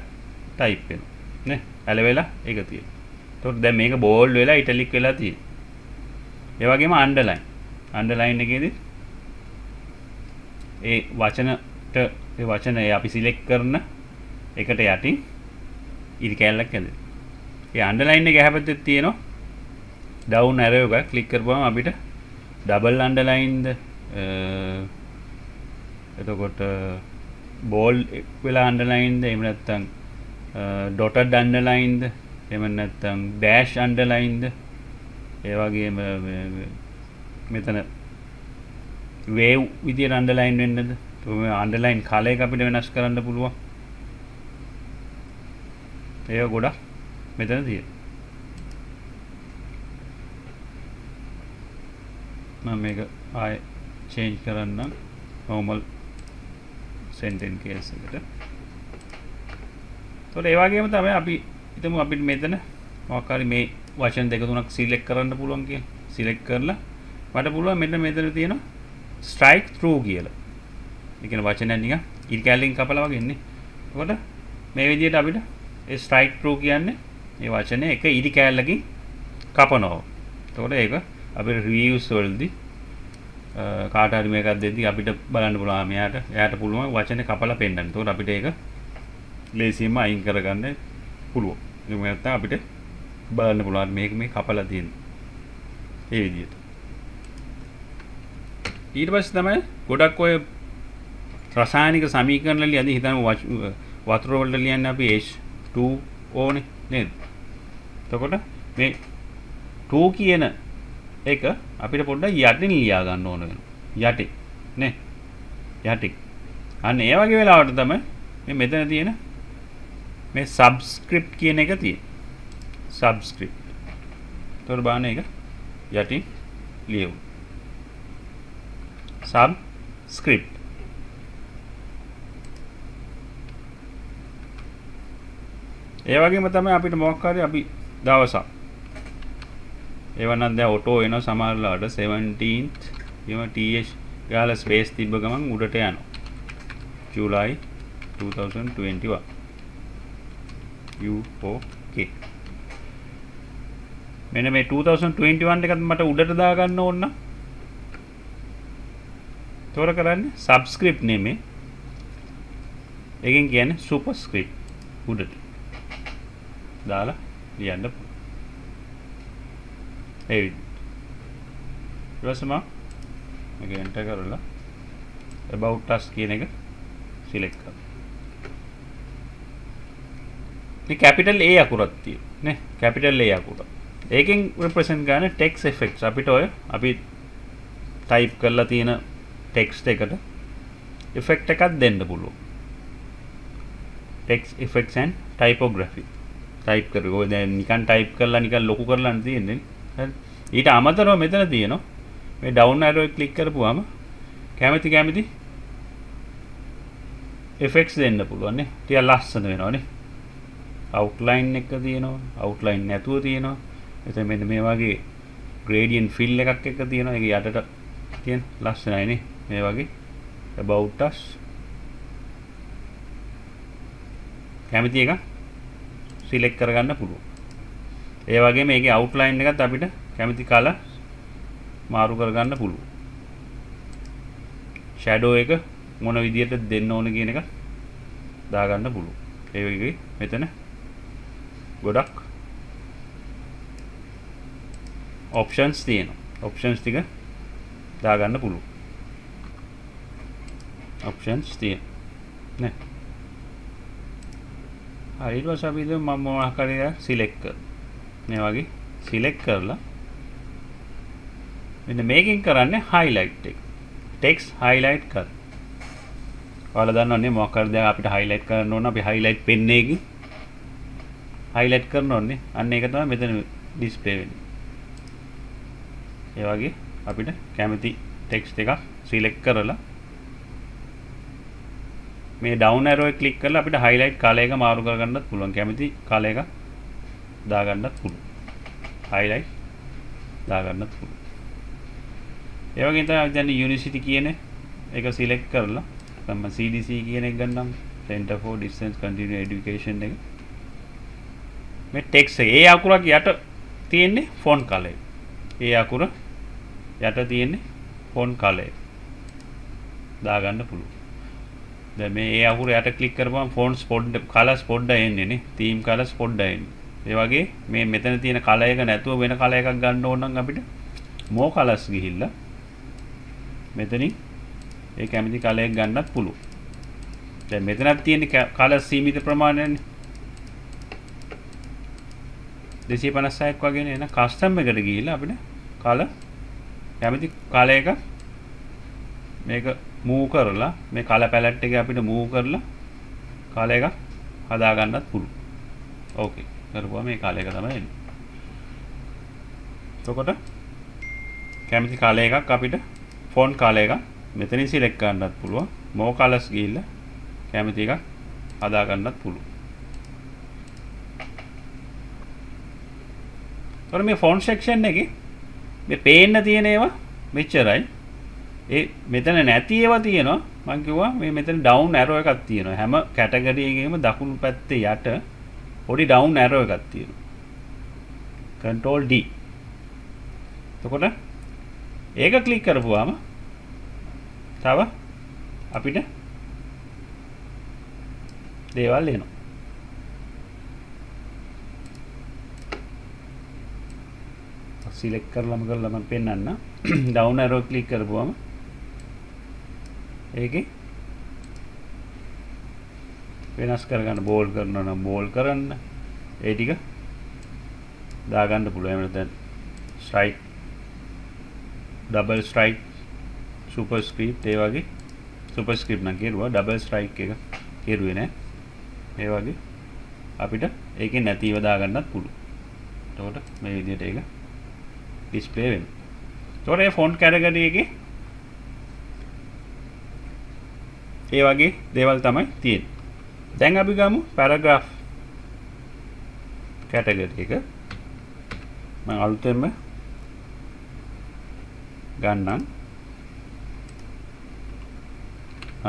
type වෙනවා. නේ? ඇලවෙලා ඒක තියෙනවා. එතකොට දැන් මේක bold වෙලා italic වෙලා තියෙනවා. ඒ වගේම underline. underline එකේදී ඒ වචනට ඒ වචන අපි select කරන එකට යටින් ඉරි කැලලක් ඇදෙනවා. ඒ underline එක එහා පැත්තේ තියෙනවා down arrow එක ක්ලික් කරපුවම අපිට double underline ද එතකොට bold වෙලා underline ද එහෙම නැත්නම් dotted underline ද එහෙම නැත්නම් dash underline ද ඒ වගේම මෙතන wave විදියට underline වෙන්නද මේ underline color එක අපිට වෙනස් කරන්න පුළුවන්. ඒක ගොඩක් මෙතන තියෙනවා. මම මේක ආයෙ change කරන්නම් normal sentence case එකට. ඒතකොට ඒ වගේම තමයි අපි හිතමු අපිට මෙතන මොකක් හරි මේ වචන දෙක තුනක් select කරන්න පුළුවන් කියලා. select කරලා මට පුළුවන් මෙතන තියෙනවා strike through කියලා. ඒ කියන්නේ වචනයක් නිකන් ඉරි කැලලකින් කපලා වගේ ඉන්නේ. එතකොට මේ විදිහට අපිට ඒ strike through කියන්නේ මේ වචනේ එක ඉරි කැලලකින් කපනවා. එතකොට ඒක අපේ reviews වලදී කාට හරි මේකක් දෙද්දි අපිට බලන්න පුළුවන් එයාට පුළුවන් වචනේ කපලා පෙන්නන්න. එතකොට අපිට ඒක ලේසියෙන්ම අයින් කරගන්න පුළුවන්. ඒක නැත්නම් අපිට බලන්න පුළුවන් මේක මේ කපලා තියෙන්නේ. ඒ විදිහට. ඊට පස්සේ තමයි ගොඩක් ඔය රසායනික සමීකරණ ලියදී හිතන්න වතුර වලට ලියන්නේ අපි H2O නේ නේද? එතකොට මේ 2 කියන එක අපිට පොඩ්ඩක් යටින් ලියා ගන්න ඕන වෙනවා. යටි නේ? යටි. අන්න ඒ වගේ වෙලාවට තමයි මේ මෙතන තියෙන මේ subscript කියන එක තියෙන්නේ. subscript. ඒතකොට බලන්න ඒක යටින් ලියමු. subscript. ඒ වගේම තමයි අපිට මොකක් හරි අපි දවසක් ඒව නම් දැන් ඔටෝ එනවා සමහරලාට 17th එහෙම th ගාලා ස්පේස් තිබ්බ ගමන් උඩට යනවා. July 2021 UK මෙන්න මේ 2021 එකත් මට උඩට දා ගන්න ඕන නම් තොර කරන්නේ subscript නෙමෙයි එකෙන් කියන්නේ සුපර්ස්ක්‍රිප්ට් උඩට දාලා ලියන්න පුළුවන්. ඒ විදිහට. ඊට පස්සේ මම මේක එන්ටර් කරලා about us කියන එක සිලෙක්ට් කරනවා. මේ කැපිටල් A අකුරක් තියෙනවා නේ. Capital A අකුර. ඒකෙන් represent කරන text effects අපිට ඔය අපි type කරලා තියෙන text එකට effect එකක් දෙන්න පුළුවන්. text effects and typography. type කරගො දැන් නිකන් type කරලා නිකන් ලොකු කරලා තියෙන්නේ. හරි. ඊට අමතරව මෙතන තියෙනවා මේ down arrow එක click කරපුවාම කැමති effects දෙන්න පුළුවන් නේ. ටික ලස්සන වෙනවා නේ. outline එක තියෙනවා, outline නැතුව තියෙනවා. එතන මෙන්න මේ වගේ gradient fill එකක් එක තියෙනවා. ඒක යටට තියෙන ලස්සනයි නේ. මේ වගේ about us කැමති එක සිලෙක්ට් කරගන්න පුළුවන්. ඒ වගේම මේකේ outline එකත් අපිට කැමති කලර් මාරු කරගන්න පුළුවන්. shadow එක මොන විදියට දෙන්න ඕන කියන එක දාගන්න පුළුවන්. ඒ වගේ මෙතන ගොඩක් options තියෙනවා. options ටික දාගන්න පුළුවන්. options තියෙනවා නේ. හරි ඊට පස්සේ අපි මම මොනවා හරි සිලෙක්ට් කරනවා. මේ වගේ සිලෙක්ට් කරලා මෙන්න මේකෙන් කරන්නේ highlight එක. text highlight කර. ඔයාලා දන්නවනේ මොකක් හරි දැන් අපිට highlight කරන්න ඕන අපි highlight pen එකකින් highlight කරන්න ඕනේ. අන්න ඒක තමයි මෙතන display වෙන්නේ. ඒ වගේ අපිට කැමති text එකක් select කරලා මේ down arrow එක click කරලා අපිට highlight color එක මාරු කරගන්නත් පුළුවන්. කැමති color එක දාගන්නත් පුළුවන්. highlight දාගන්නත් පුළුවන්. ඒ වගේම තමයි දැන් university කියන එක select කරලා මම CDC කියන එක ගන්නම්. Center for Distance Continuing Education එක. මේ text එක ඒ අකුරක් යට තියෙන්නේ font color එක. ඒ අකුර යට තියෙන්නේ font color එක. දාගන්න පුළුවන්. දැන් මේ ඒ අකුර යට ක්ලික් කරපුවම fonts colors පොඩ්ඩක් එන්නේ නේ. theme colors පොඩ්ඩක් එන්නේ. ඒ වගේ මේ මෙතන තියෙන color එක නැතුව වෙන color එකක් ගන්න ඕන නම් අපිට more colors ගිහිල්ලා මෙතනින් ඒ කැමති color එක ගන්නත් පුළුවන්. දැන් මෙතනක් තියෙන colors සීමිත ප්‍රමාණයනේ. 256ක් වගේ නේ. custom එකට ගිහිල්ලා අපිට color කැමති color එක මේක move කරලා මේ color palette එක අපිට move කරලා color එක හදා ගන්නත් පුළුවන්. ඕකේ. කරපුවා මේ color එක තමයි එන්නේ. එතකොට කැමති color එකක් අපිට font color එකක් මෙතනින් select කරන්නත් පුළුවන්. more colors ගිහිල්ලා කැමති එකක් හදා ගන්නත් පුළුවන්. එතකොට මේ font section එකේ මේ පේන්න තියෙන ඒවා මෙච්චරයි. ඒ මෙතන නැති ඒවා තියෙනවා. මම කිව්වා මේ මෙතන down arrow එකක් තියෙනවා. හැම category එකේම දකුණු පැත්තේ යට පොඩි down arrow එකක් තියෙනවා. control D. එතකොට ඒක ක්ලික් කරපුවාම තව අපිට දේවල් එනවා. select කරලම මම පෙන්නන්න. down arrow ක්ලික් කරපුවාම ඒකේ වෙනස් කරගන්න බෝල්ඩ් කරනවා නම් බෝල්ඩ් කරන්න ඒ ටික දාගන්න පුළුවන්. එහෙම නැත්නම් ස්ට්‍රයික් ඩබල් ස්ට්‍රයික් සුපර්ස්ක්‍රිප්ට් ඒ වගේ සුපර්ස්ක්‍රිප්ට් නම් කෙරුවා ඩබල් ස්ට්‍රයික් එක කෙරුවේ නෑ. ඒ වගේ අපිට ඒකේ නැතිව දාගන්නත් පුළුවන්. එතකොට මේ විදිහට ඒක display වෙනවා. එතකොට මේ font category එකේ ඒ වගේ දේවල් තමයි තියෙන්නේ. දැන් අපි ගමු paragraph category එක. මම අලුතෙන්ම ගන්නම්.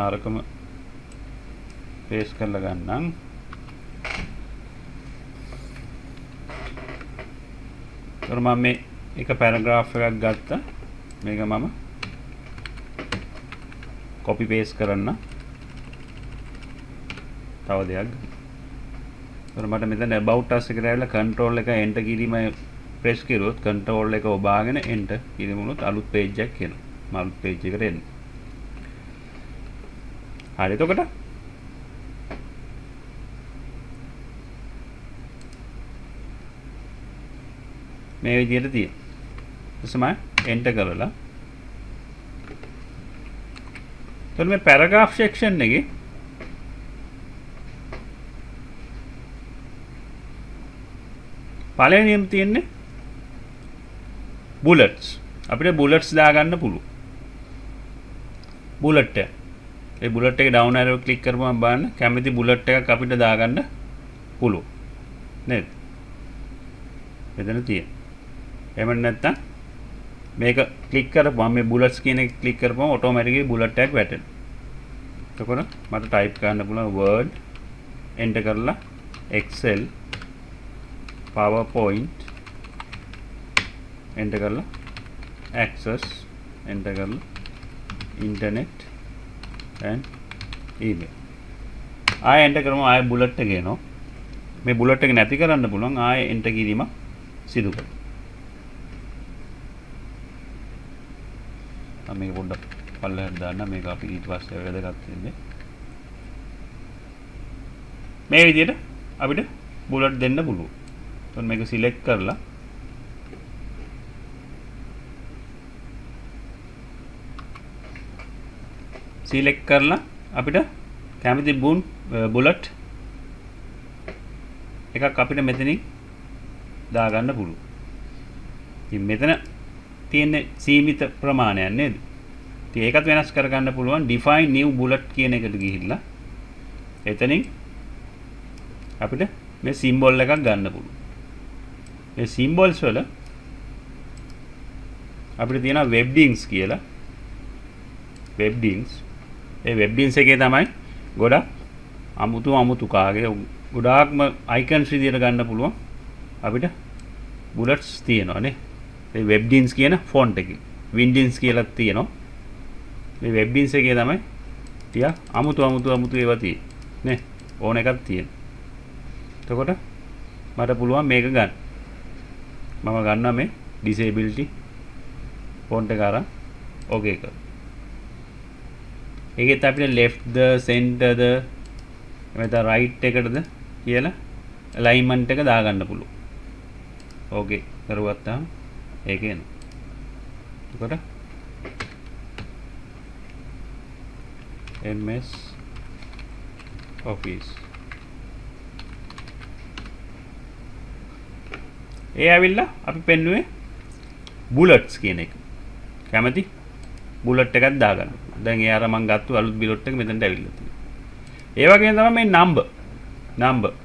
ආරකම paste කරලා ගන්නම්. එතකොට මම මේ එක paragraph එකක් ගත්තා. මේක මම copy paste කරන්න. තව දෙයක් ගන්න. ඒතර මට මෙතන about us එකට ඇවිල්ලා control එක enter කිරීම press කරුවොත් control එක ඔබාගෙන enter කිරීමුනොත් අලුත් page එකක් එනවා. මම අලුත් page එකට එන්නේ. හරි එතකොට මේ විදිහට තියෙනවා. ඊටසම enter කරලා එතකොට මේ paragraph section එකේ පළවෙනියම තියෙන්නේ bullets. අපිට bullets දාගන්න පුළුවන්. bullet එක. ඒ bullet එක down arrow click කරපුවම බලන්න කැමති bullet එකක් අපිට දාගන්න පුළුවන්. නේද? මෙතන තියෙන. එහෙම නැත්නම් මේක ක්ලික් කරපුවම මේ bullets කියන එක ක්ලික් කරපුවම ඔටෝමැටිකලි bullet එකක් වැටෙනවා. එතකොට මට type කරන්න පුළුවන් word enter කරලා excel PowerPoint enter කරලා access enter කරලා internet and email ආය enter කරමු ආය bullet එක එනවා මේ bullet එක නැති කරන්න පුළුවන් ආය enter කිරීම සිදු කරමු මම මේක පොඩ්ඩක් පල්ලෙහාට දාන්න මේක අපි ඊට පස්සේ වැදගත් වෙන්නේ මේ විදිහට අපිට bullet දෙන්න පුළුවන් එතකොට මේක select කරලා select කරලා අපිට කැමති bullet එකක් අපිට මෙතනින් දාගන්න පුළුවන්. ඉතින් මෙතන තියෙන සීමිත ප්‍රමාණයක් නේද? ඉතින් ඒකත් වෙනස් කරගන්න පුළුවන් define new bullet කියන එකට ගිහිල්ලා එතනින් අපිට මේ symbol එකක් ගන්න පුළුවන්. මේ symbols වල අපිට තියෙනවා webdings කියලා. webdings ඒ webdings එකේ තමයි ගොඩක් අමුතු කාගේ ගොඩාක්ම icons විදියට ගන්න පුළුවන් අපිට bullets තියෙනවා නේ. මේ webdings කියන font එකේ windings කියලා තියෙනවා. මේ webdings එකේ තමයි ටික අමුතු ඒවා තියෙන්නේ නේ. ඕන එකක් තියෙනවා. එතකොට මට පුළුවන් මේක ගන්න. මම ගන්නවා මේ disability font එක අරන් okay කරා. ඒකෙත් අපිට left ද center ද එමෙතන right එකටද කියලා alignment එක දාගන්න පුළුවන්. okay කරුවත් තාම ඒක එනවා. එතකොට MS Office ඒ ඇවිල්ලා අපි පෙන්නුවේ bullets කියන එක. කැමති bullet එකක් දාගන්න. දැන් ඒ අර මම ගත්ත අලුත් bullet එක මෙතනට ඇවිල්ලා තියෙනවා. ඒ වගේම තමයි මේ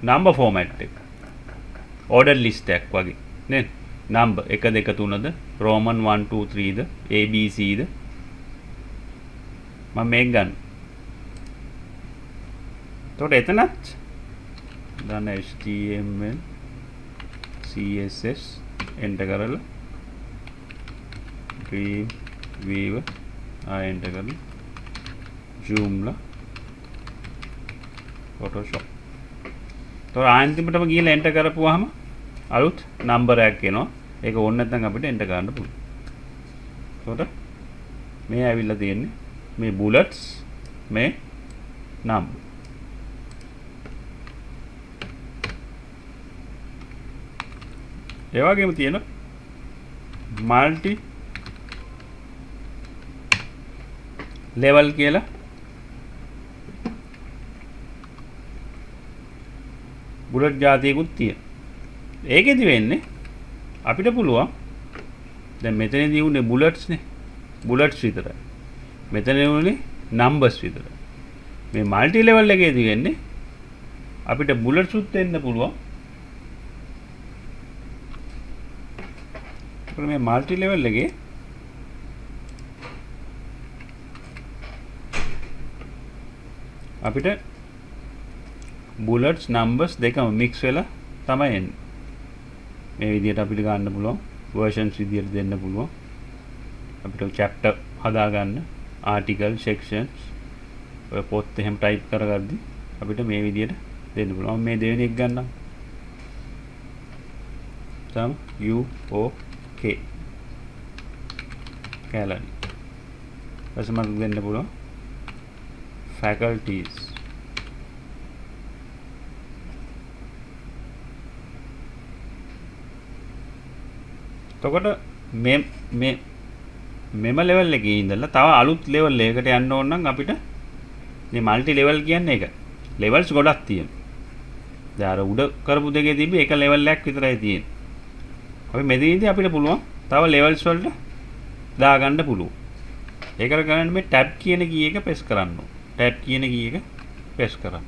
number format එක. order list එකක් වගේ නේද? number 1 2 3ද roman 1 2 3ද abc ද මම මේක ගන්න. එතකොට එතනත් දාන්න html css enter කරලා dreamweaver enter කරලා joomla photoshop તો අන්තිමටම ගිහලා enter කරපුවාම අලුත් number එකක් එනවා ඒක ඕන නැත්නම් අපිට enter කරන්න පුළුවන් එතකොට මේ ඇවිල්ලා තියෙන්නේ මේ bullets මේ number ඒ වගේම තියෙන multi level කියලා bullet જાතියකුත් තියෙනවා. ඒකෙදි වෙන්නේ අපිට පුළුවන් දැන් මෙතනදී උනේ bullets නේ. bullets විතරයි. මෙතන උනේ numbers විතරයි. මේ multi level එකේදී වෙන්නේ අපිට bullets උත් දෙන්න පුළුවන්. මේ multi level එකේ අපිට bullets numbers දෙකම mix වෙලා තමයි එන්නේ. මේ විදිහට අපිට ගන්න පුළුවන් versions විදිහට දෙන්න පුළුවන්. අපිට chapter හදා ගන්න article sections ඔය පොත් එහෙම type කරගද්දි අපිට මේ විදියට දෙන්න පුළුවන්. මම මේ දෙවෙනි එක ගන්නම්. sum u o k calorie. ඊපස්සේ මම දෙන්න පුළුවන් faculties. එතකොට මෙම ලෙවල් එකේ ඉඳලා තව අලුත් ලෙවල් එකකට යන්න ඕන නම් අපිට මේ මල්ටි ලෙවල් කියන්නේ ඒක. ලෙවල්ස් ගොඩක් තියෙනවා. දැන් අර උඩ කරපු දෙකේ තිබ්බේ එක ලෙවල් එකක් විතරයි තියෙන්නේ. අපි මෙතනදී අපිට පුළුවන් තව ලෙවල්ස් වලට දාගන්න පුළුවන්. ඒකට කරන්නේ මේ ටැබ් කියන කී එක ප්‍රෙස් කරන්න ඕන. ටැබ් කියන කී එක ප්‍රෙස් කරන්න.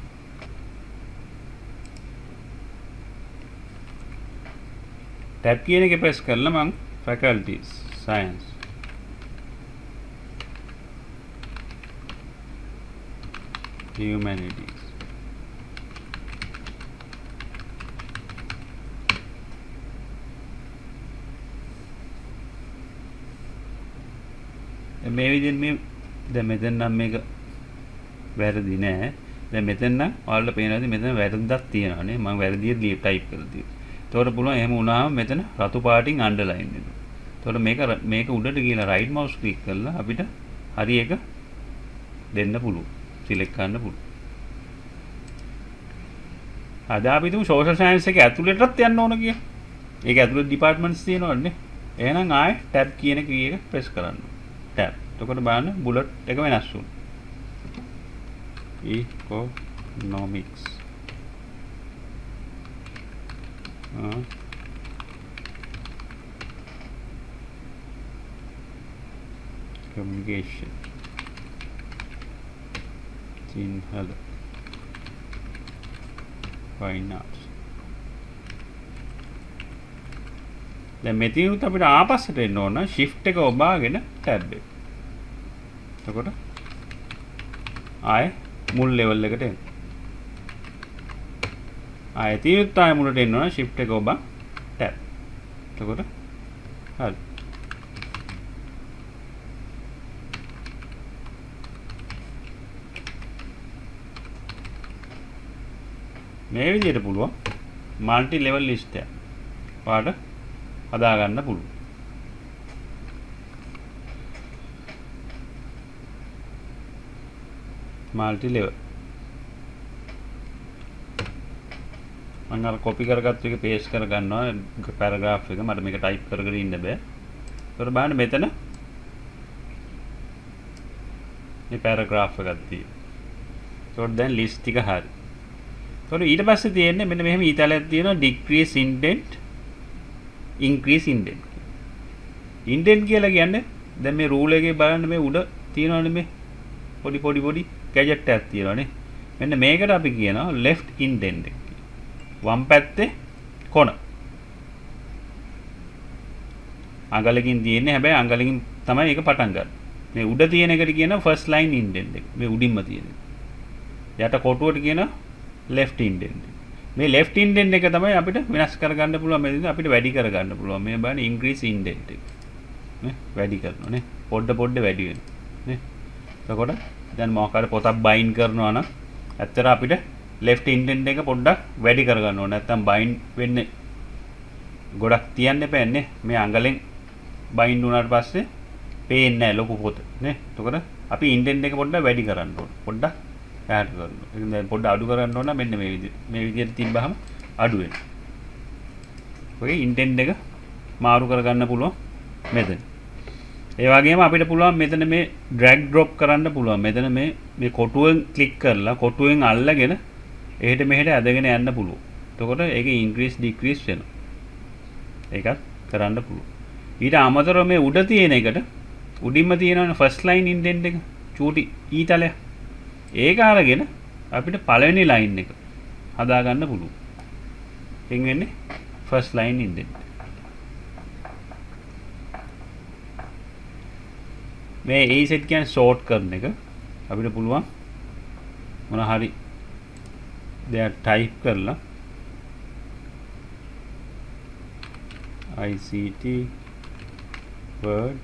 ටැබ් කියන එක ප්‍රෙස් කරලා මම faculties science humanities මේ විදිහෙන් මේ දැන් මෙතන නම් මේක වැරදි නෑ. දැන් මෙතන නම් ඔයාලට පේනවාද මෙතන වැරද්දක් තියෙනවා නේ. මම වැරදියට ටයිප් කරලා තියෙනවා. එතකොට පුළුවන් එහෙම වුණාම මෙතන රතු පාටින් අන්ඩර්ලයින් වෙනවා. එතකොට මේක උඩට ගිහලා රයිට් මවුස් ක්ලික් කරලා අපිට හරි එක දෙන්න පුළුවන්. සිලෙක්ට් කරන්න පුළුවන්. අද අපි තුමු සෝෂල් සයන්ස් එකේ ඇතුළටත් යන්න ඕන කිය. ඒක ඇතුළේ ඩිපාර්ට්මන්ට්ස් තියෙනවනේ. එහෙනම් ආයේ ටැබ් කියන කී එක ප්‍රෙස් කරන්න. ටැබ්. එතකොට බලන්න බුලට් එක වෙනස් වුණා. economics communication Sinhala fine arts. දැන් මෙතනත් අපිට ආපස්සට එන්න ඕන shift එක ඔබාගෙන tab එක. එතකොට ආයේ මුල් ලෙවල් එකට එන්න. ආයේ තියුත් ආයේ මුලට එන්න ඕන shift එක ඔබා tab. එතකොට හරි. මේ විදිහට පුළුවන් මල්ටි ලෙවල් ලිස්ට් එක ඔයාලට හදා ගන්න පුළුවන්. මල්ටි ලෙවල් මම අර කොපි කරගත්ත එක පේස්ට් කර ගන්නවා පැරග්‍රාෆ් එක. මට මේක ටයිප් කරගෙන ඉන්න බෑ. ඒකට බලන්න මෙතන මේ පැරග්‍රාෆ් එකක් තියෙනවා. ඒකට දැන් ලිස්ට් එක හරි. ඒකට ඊට පස්සේ තියෙන්නේ මෙන්න මෙහෙම ඊතලයක් තියෙනවා decrease indent increase indent. indent කියලා කියන්නේ දැන් මේ රූල් එකේ බලන්න මේ උඩ තියෙනවනේ මේ පොඩි ගැජට් එකක් තියෙනවනේ. මෙන්න මේකට අපි කියනවා left indent එක. වම් පැත්තේ කොන. අඟලකින් තියෙන්නේ හැබැයි අඟලකින් තමයි ඒක පටන් ගන්න. මේ උඩ තියෙන එකට කියනවා first line indent එක. මේ උඩින්ම තියෙන එක. යට කොටුවට කියනවා left indent. මේ left indent එක තමයි අපිට වෙනස් කරගන්න පුළුවන්. මේ අපිට වැඩි කරගන්න පුළුවන්. මේ බලන්න increase indent එක. නේ වැඩි කරනවා නේ. පොඩ වැඩි වෙනවා. නේ. එතකොට දැන් මොකක් හරි පොතක් බයින්ඩ් කරනවා නම් ඇත්තට අපිට left indent එක පොඩ්ඩක් වැඩි කරගන්න ඕනේ. නැත්තම් බයින්ඩ් වෙන්නේ ගොඩක් තියන්න එපාන්නේ. මේ අඟලෙන් බයින්ඩ් වුණාට පස්සේ පේන්නේ නැහැ ලොකු පොත නේ. එතකොට අපි indent එක පොඩ්ඩක් වැඩි කරන්න ඕනේ. පොඩ්ඩක් ඈඩ් කරනවා. ඒක දැන් පොඩ්ඩක් අඩු කරන්න ඕන මෙන්න මේ විදිහට තිබ්බහම අඩු වෙනවා. ඔය indent එක මාරු කරගන්න පුළුවන් මෙතන. ඒ වගේම අපිට පුළුවන් මෙතන මේ drag drop කරන්න පුළුවන්. මෙතන මේ කොටුවෙන් ක්ලික් කරලා කොටුවෙන් අල්ලගෙන එහෙට මෙහෙට ඇදගෙන යන්න පුළුවන්. එතකොට ඒක increase decrease වෙනවා. ඒකත් කරන්න පුළුවන්. ඊට අමතරව මේ උඩ තියෙන එකට උඩින්ම තියෙනවනේ first line indent එක චූටි ඊතලය. ඒක අරගෙන අපිට පළවෙනි line එක හදා ගන්න පුළුවන්. එන් වෙන්නේ first line indent. මේ A set කියන්නේ sort කරන එක. අපිට පුළුවන් මොන හරි දෙයක් type කරලා ICT word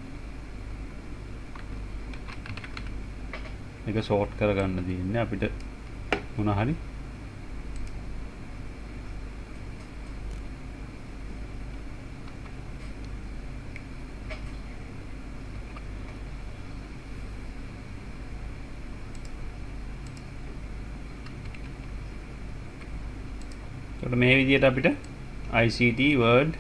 එක sort කරගන්න තියෙන්නේ. අපිට මොන හරි එතකොට මේ විදිහට අපිට ICT Word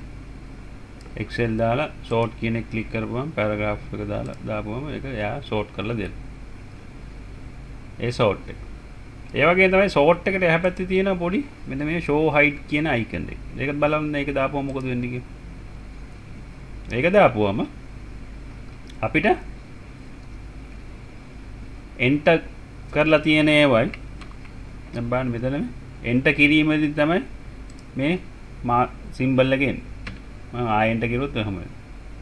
Excel දාලා sort කියන එක ක්ලික් කරපුවම paragraph එක දාපුවම ඒක එයා sort කරලා දෙනවා. ඒ sort එක. ඒ වගේ තමයි sort එකට එහා පැත්තේ තියෙන පොඩි මෙන්න මේ show height කියන icon එක. ඒක බලන්න ඒක දාපුවම මොකද වෙන්නේ කියලා. ඒක දාපුවම අපිට enter කරලා තියෙන ඒවයි දැන් බලන්න මෙතන enter කිරීමේදී තමයි මේ සිම්බල් එක එන්නේ. මම ආයෙ enter කරුවොත් එහෙම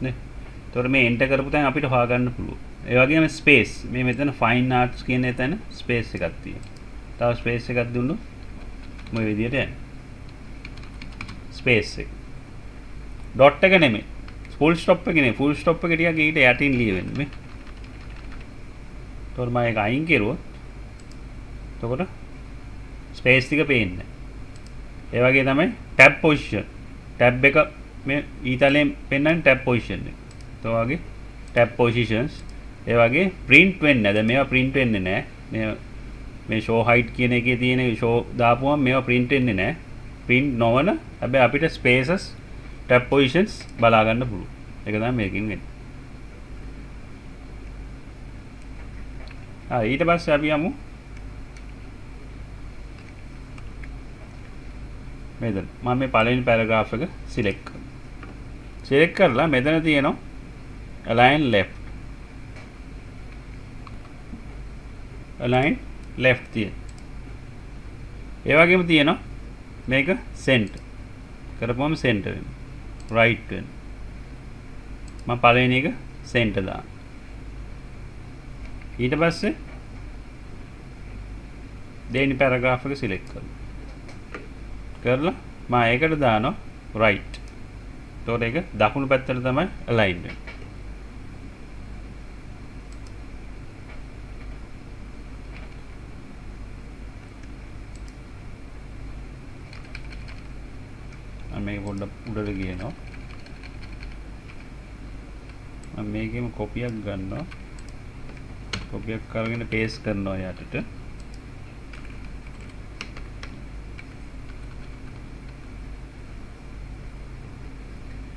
නේ. ඒතකොට මේ enter කරපු තැන අපිට හොයාගන්න පුළුවන්. ඒ වගේම ස්පේස් මේ මෙතන fine arts කියන එතන ස්පේස් එකක් තියෙනවා. තව ස්පේස් එකක් දුන්නොත් මේ විදිහට යනවා. ස්පේස් එක. ඩොට් එක නෙමෙයි. ෆුල් ස්ටොප් එක නෙමෙයි. ෆුල් ස්ටොප් එක ටිකක් ඊට යටින් ලියවෙන්නේ මේ. ඒතකොට මම ඒක අයින් කරුවොත් එතකොට ස්පේස් ටික පේන්නේ. ඒ වගේ තමයි ටැබ් පොසිෂන්. ටැබ් එක මේ ඊතලයෙන් පෙන්වන්නේ ටැබ් පොසිෂන් එක. ඒ වගේ ටැබ් පොසිෂන්ස් ඒ වගේ print වෙන්නේ නැහැ. දැන් මේවා print වෙන්නේ නැහැ. මේ show height කියන එකේ තියෙන show දාපුවම මේවා print වෙන්නේ නැහැ. print නොවන හැබැයි අපිට spaces tab positions බලා ගන්න පුළුවන්. ඒක තමයි මේකෙන් වෙන්නේ. ඊට පස්සේ අපි යමු මෙතන මම මේ පළවෙනි paragraph එක select කරනවා. select කරලා මෙතන තියෙනවා align left. align left තියෙන. ඒ වගේම තියෙනවා මේක center. කරපුවම center වෙනවා. right වෙනවා. මම පළවෙනි එක center දානවා. ඊට පස්සේ දෙවෙනි paragraph එක select කරනවා. කරලා මම ඒකට දානවා right. එතකොට ඒක දකුණු පැත්තට තමයි align වෙන්නේ. මේක පොඩ්ඩක් උඩට ගියනවා. මම මේකෙම කොපියක් ගන්නවා. කොපියක් කරගෙන පේස්ට් කරනවා යටට.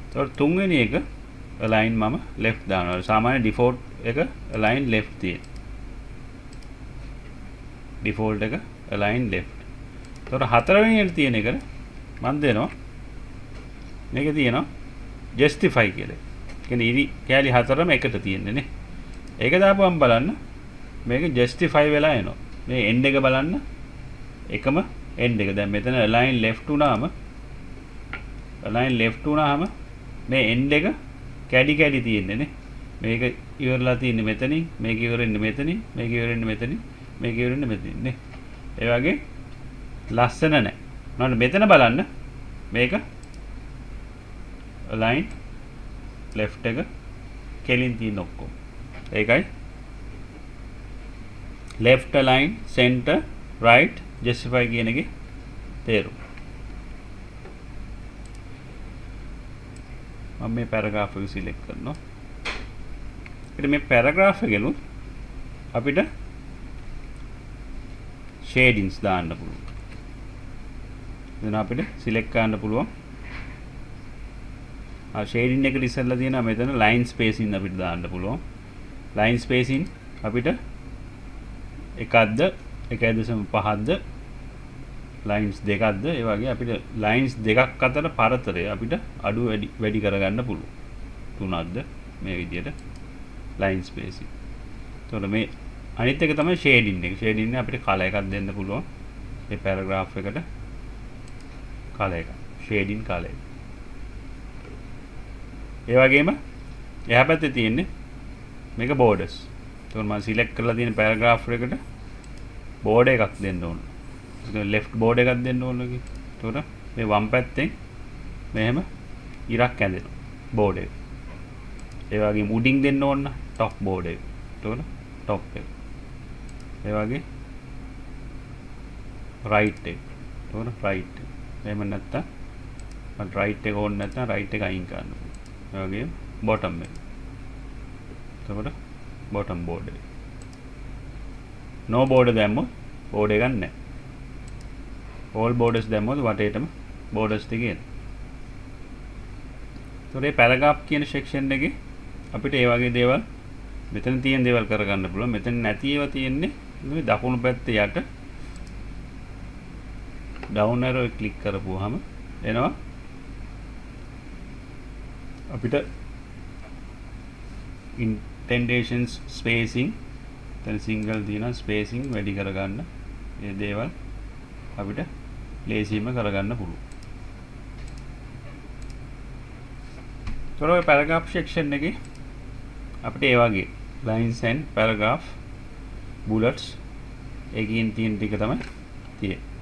එතකොට තුන්වෙනි එක align මම left දානවා. සාමාන්‍ය default එක align left තියෙන. default එක align left. එතකොට හතරවෙනි එකට තියෙන එකට මම දෙනවා මේක තියෙනවා justify කියලා. කියන්නේ ඉරි කැලි හතරම එකට තියෙන්නේ නේ. ඒක දාපුවම බලන්න මේක justify වෙලා එනවා. මේ end එක බලන්න එකම end එක. දැන් මෙතන align left වුණාම මේ end එක කැඩි කැඩි තියෙන්නේ නේ. මේක ඉවරලා තියෙන්නේ මෙතනින්, මේක ඉවරෙන්නේ මෙතනින්, මේක ඉවරෙන්නේ මෙතනින්, මේක ඉවරෙන්නේ මෙතනින් නේ. ඒ වගේ ලස්සන නැහැ. නේද? මෙතන බලන්න මේක align left එක කෙලින් තියෙන ඔක්කොම. ඒකයි left align center right justify කියන එකේ තේරුම. මම මේ paragraph එක select කරනවා. ඊට මේ paragraph එකෙනුත් අපිට shadings දාන්න පුළුවන්. දැන් අපිට select කරන්න පුළුවන්. shading එකට ඉස්සෙල්ලා තියෙනවා මෙතන line spacing අපිට දාන්න පුළුවන්. line spacing අපිට 1ක්ද 1.5ක්ද lines දෙකක්ද ඒ වගේ අපිට lines දෙකක් අතර පරතරය අපිට අඩු වැඩි කරගන්න පුළුවන්. 3ක්ද මේ විදිහට line spacing. එතකොට මේ අනිත් එක තමයි shading එක. shading එක අපිට color එකක් දෙන්න පුළුවන්. මේ paragraph එකට color එක. shading color එක. ඒ වගේම එහා පැත්තේ තියෙන්නේ මේක borders. එතකොට මම select කරලා තියෙන paragraph එකට border එකක් දෙන්න ඕන. left border එකක් දෙන්න ඕන කි. එතකොට මේ වම් පැත්තෙන් මෙහෙම ඉරක් ඇඳෙනවා border එක. ඒ වගේම උඩින් දෙන්න ඕන top border එක. එතකොට top එක. ඒ වගේ රයිට් එක. එතකොට රයිට් එක. එහෙම නැත්තම් මට රයිට් එක ඕනේ නැත්නම් රයිට් එක අයින් කරන්න පුළුවන්. ඒ වගේම බොටම් එක. එතකොට බොටම් බෝඩ් එක. නෝ බෝඩර් දැම්මොත් බෝඩ් එකක් නැහැ. all borders දැම්මොත් වටේටම borders ටික එනවා. එතකොට මේ paragraph කියන section එකේ අපිට ඒ වගේ දේවල් මෙතන තියෙන දේවල් කරගන්න පුළුවන්. මෙතන නැති ඒවා තියෙන්නේ මේ දකුණු පැත්තේ යට down arrow එක ක්ලික් කරපුවාම එනවා අපිට indentations spacing දැන් සිංගල් තියෙනවා spacing වැඩි කරගන්න මේ දේවල් අපිට ලේසියෙන්ම කරගන්න පුළුවන්. ඒතර ඔය paragraph section එකේ අපිට ඒ වගේ lines and paragraph bullets එකකින් තියෙන ටික තමයි තියෙන්නේ.